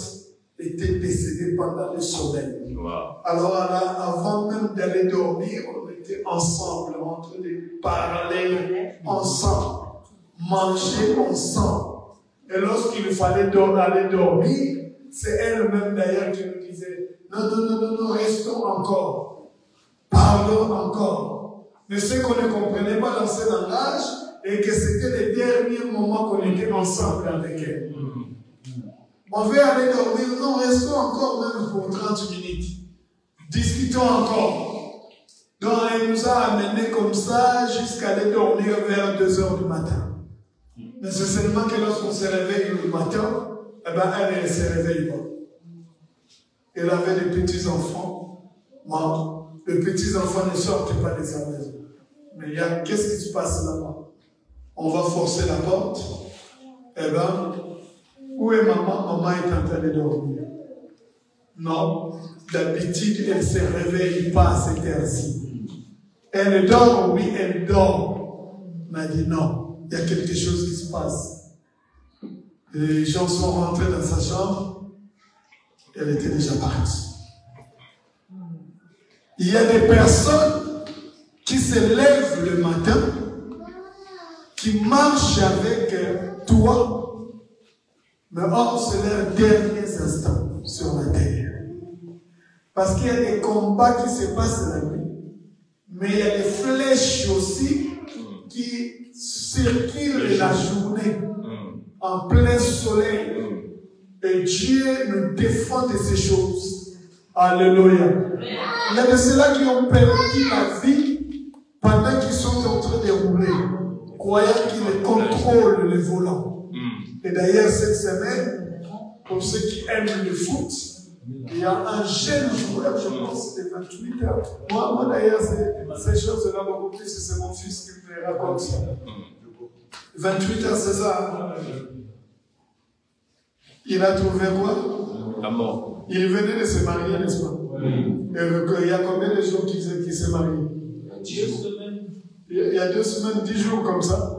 était décédée pendant le sommeil. Wow. Alors, avant même d'aller dormir, on était ensemble, en train de parler ensemble, manger ensemble. Et lorsqu'il fallait aller dormir, c'est elle-même d'ailleurs qui nous disait, non, restons encore, parlons encore. Mais ce qu'on ne comprenait pas dans ce langage, et que c'était les derniers moments qu'on était ensemble avec elle. On veut aller dormir, non, restons encore même pour 30 minutes. Discutons encore. Donc elle nous a amenés comme ça jusqu'à aller dormir vers 2 h du matin. Mais c'est seulement que lorsqu'on se réveille le matin, eh ben elle ne se réveille pas. Elle avait des petits-enfants. Moi, les petits-enfants ne sortent pas de sa maison. Mais qu'est-ce qui se passe là-bas? On va forcer la porte. Eh bien, où est maman? Maman est en train de dormir. Non, d'habitude, elle ne se réveille pas à cette heure-ci. Elle dort, oui, elle dort. On a dit non, il y a quelque chose qui se passe. Les gens sont rentrés dans sa chambre. Elle était déjà partie. Il y a des personnes qui se lèvent le matin, qui marchent avec toi, mais or, c'est leurs derniers instants sur la terre. Parce qu'il y a des combats qui se passent la nuit, mais il y a des flèches aussi qui circulent la journée en plein soleil. Et Dieu nous défend de ces choses. Alléluia. Il y a de ceux-là qui ont perdu la vie pendant qu'ils sont en train de rouler, croyant qu'ils contrôlent le volant. Et d'ailleurs, cette semaine, pour ceux qui aiment le foot, il y a un jeune joueur, je pense, de 28 ans. Moi d'ailleurs, ces choses-là, beaucoup plus, c'est mon fils qui me raconte ça. 28 ans, c'est ça. Il a trouvé quoi? La mort. Il venait de se marier, n'est-ce pas? Et il y a combien de jours qui s'est marié? 10 semaines. Il y a 2 semaines, 10 jours comme ça.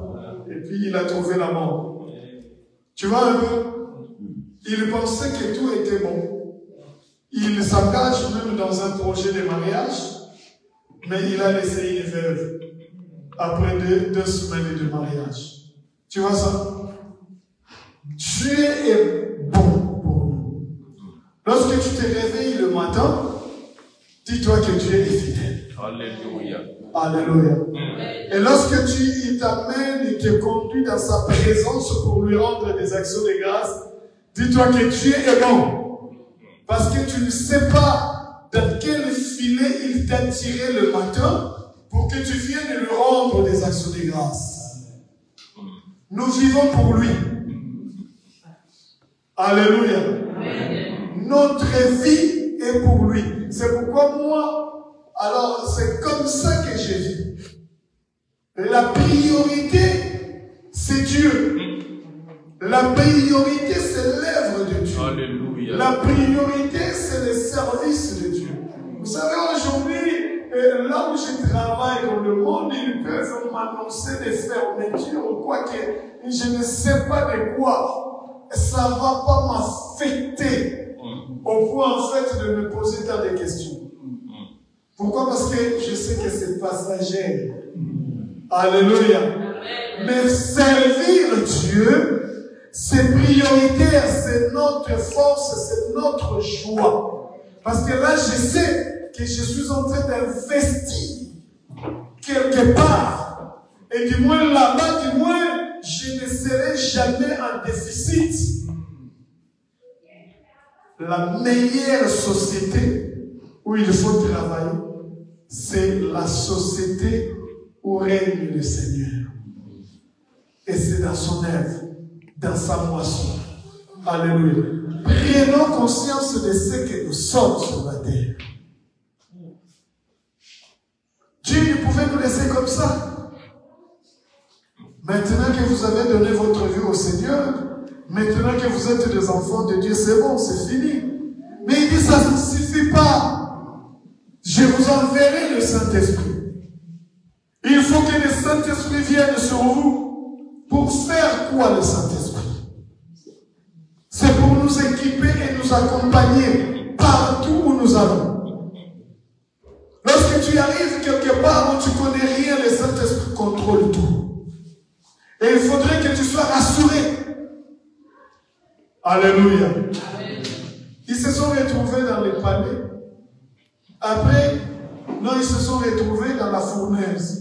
Et puis il a trouvé la mort. Tu vois un peu? Il pensait que tout était bon. Il s'engage même dans un projet de mariage, mais il a laissé une veuve après 2 semaines de mariage. Tu vois ça? Dieu est bon pour nous. Lorsque tu te réveilles le matin, dis-toi que Dieu est fidèle. Alléluia. Alléluia. Et lorsque il t'amène et te conduit dans sa présence pour lui rendre des actions de grâce, dis-toi que Dieu est bon. Parce que tu ne sais pas dans quel filet il t'a tiré le matin pour que tu viennes lui rendre des actions de grâce. Nous vivons pour lui. Alléluia. Notre vie est pour lui. C'est pourquoi moi, alors c'est comme ça que je vis. La priorité, c'est Dieu. La priorité, c'est l'œuvre de Dieu. Alléluia. La priorité, c'est le service de Dieu. Vous savez, aujourd'hui, là où je travaille dans le monde, ils peuvent m'annoncer des fermetures ou quoi que je ne sais pas de quoi. Ça ne va pas m'affecter au point, en fait, de me poser tant de questions. Pourquoi? Parce que je sais que c'est passager. Alléluia. Mais servir Dieu, c'est prioritaire, c'est notre force, c'est notre joie. Parce que là, je sais que je suis en train d'investir quelque part. Et du moins là-bas, du moins, je ne serai jamais en déficit. La meilleure société où il faut travailler, c'est la société où règne le Seigneur. Et c'est dans son œuvre, dans sa moisson. Alléluia. Prenons conscience de ce que nous sommes sur la terre. Dieu ne pouvait nous laisser comme ça. Maintenant que vous avez donné votre vie au Seigneur, maintenant que vous êtes des enfants de Dieu, c'est bon, c'est fini. Mais il dit, ça ne suffit pas. Je vous enverrai le Saint-Esprit. Il faut que le Saint-Esprit vienne sur vous. Pour faire quoi le Saint-Esprit? C'est pour nous équiper et nous accompagner partout où nous allons. Lorsque tu arrives quelque part où tu ne connais rien, le Saint-Esprit contrôle tout. Et il faudrait que tu sois rassuré. Alléluia. Ils se sont retrouvés dans les palais. Après, non, ils se sont retrouvés dans la fournaise.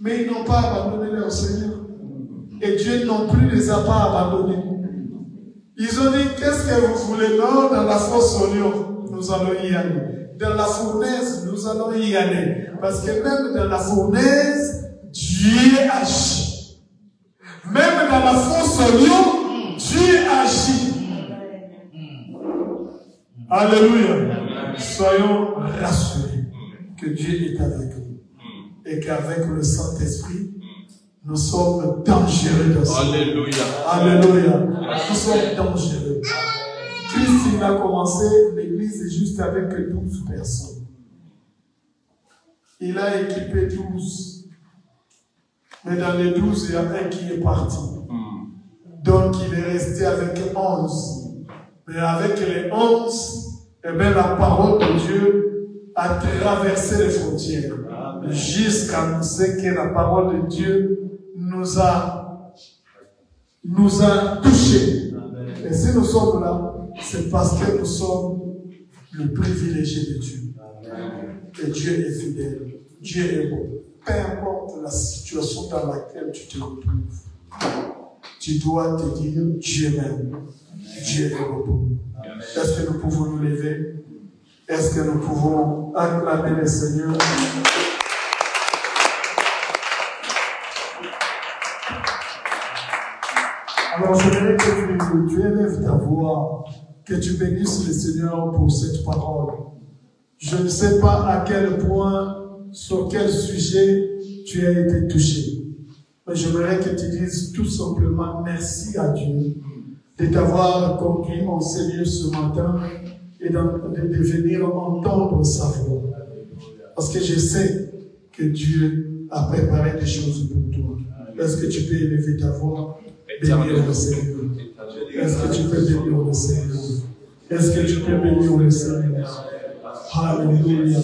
Mais ils n'ont pas abandonné leur Seigneur. Et Dieu non plus ne les a pas abandonnés. Ils ont dit, qu'est-ce que vous voulez? Non, dans la fosse au lion, nous allons y aller. Dans la fournaise, nous allons y aller. Parce que même dans la fournaise, Dieu agit. Même dans la fosse au lion, Dieu agit. Alléluia. Soyons rassurés que Dieu est avec nous. Et qu'avec le Saint-Esprit, nous sommes dangereux dans ce monde. Alléluia. Alléluia. Nous sommes dangereux. Christ, il a commencé l'église juste avec 12 personnes. Il a équipé 12. Mais dans les 12, il y a un qui est parti. Donc, il est resté avec 11. Mais avec les 11, eh bien, la parole de Dieu a traversé les frontières. Jusqu'à ce que la parole de Dieu nous a touchés. Et si nous sommes là, c'est parce que nous sommes le privilégié de Dieu. Et Dieu est fidèle. Dieu est bon. Peu importe la situation dans laquelle tu te retrouves, tu dois te dire, Dieu m'aime. Dieu est bon. Est-ce que nous pouvons nous lever? Est-ce que nous pouvons acclamer le Seigneur? Alors, j'aimerais que tu élèves ta voix, que tu bénisses le Seigneur pour cette parole. Je ne sais pas à quel point, sur quel sujet tu as été touché. Mais j'aimerais que tu dises tout simplement merci à Dieu de t'avoir conduit, mon Seigneur, ce matin et de venir entendre sa voix. Parce que je sais que Dieu a préparé des choses pour toi. Est-ce que tu peux élever ta voix? Bénir le Seigneur. Est-ce que tu peux bénir le Seigneur? Est-ce que tu peux bénir le Seigneur? Alléluia.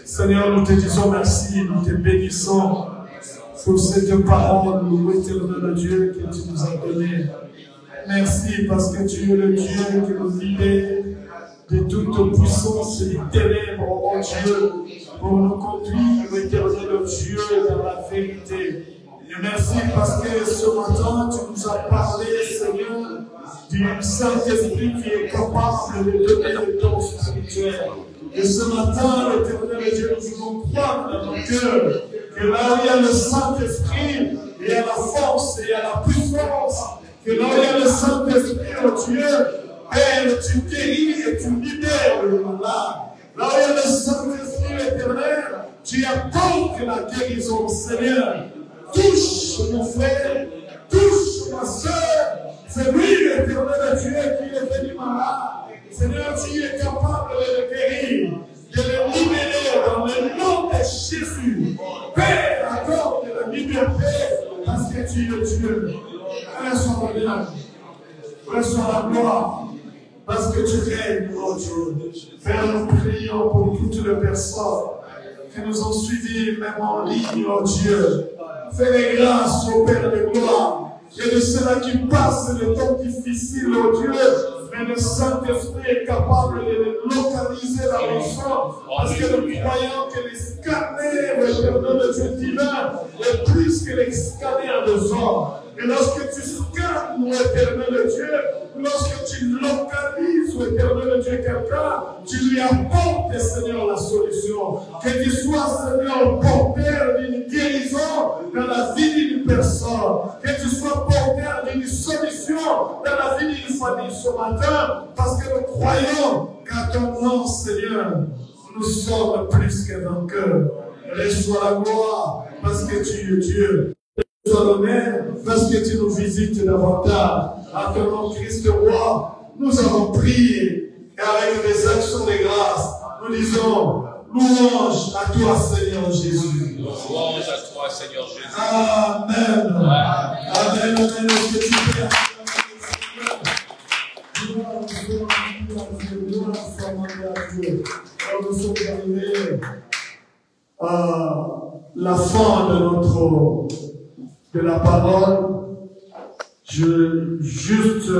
Seigneur, nous te disons merci, nous te bénissons pour cette parole, éternel Dieu, que tu nous as donnée. Merci parce que tu es le Dieu qui nous libère de toute puissance et des ténèbres, oh Dieu, pour nous conduire, éternel Dieu, dans la vérité. Et merci parce que ce matin, tu nous as parlé, Seigneur, du Saint-Esprit qui est capable de donner le don spirituel. Et ce matin, l'éternel Dieu, nous voulons croire dans nos cœurs que là où il y a le Saint-Esprit, il y a la force, il y a la puissance. Que là où il y a le Saint-Esprit, oh Dieu, Père, tu guéris et tu libères le malade. Là où il y a le Saint-Esprit éternel, tu apportes la guérison, Seigneur. Touche mon frère, touche ma soeur. C'est lui, l'éternel Dieu, qui est venu malade. Seigneur, tu es capable de le guérir, de le libérer dans le nom de Jésus. Père, accorde la liberté parce que tu es Dieu. Reçois l'honneur, reçois la gloire parce que tu règnes, oh Dieu. Père, nous prions pour toutes les personnes qui nous ont suivis, même en ligne, oh Dieu. Fais les grâces au Père de gloire. et de ceux-là qui passent le temps difficile, oh Dieu, mais le Saint-Esprit est capable de localiser la maison, parce que nous croyons que les scanners, l'éternel de Dieu divin, est plus que les scanners des hommes. Et lorsque tu scannes, l'éternel de Dieu, lorsque tu localises, l'éternel de Dieu, quelqu'un, tu lui apportes, Seigneur, la solution. Que tu sois, Seigneur, porteur d'une guérison dans la vie d'une personne. Que tu sois porteur d'une solution dans la vie d'une famille ce matin, parce que nous croyons qu'à ton nom, Seigneur, nous sommes plus que vainqueurs. Reçois la gloire, parce que tu es Dieu. Reçois l'honneur, parce que tu nous visites davantage. À ton nom, Christ roi, nous avons prié, et avec des actions de grâce, nous disons louange à toi, Seigneur Jésus. Louange à toi, Seigneur Jésus. Amen. Amen. Amen. Est-ce que tu peux nous sommes arrivés à la fin de la parole. Je juste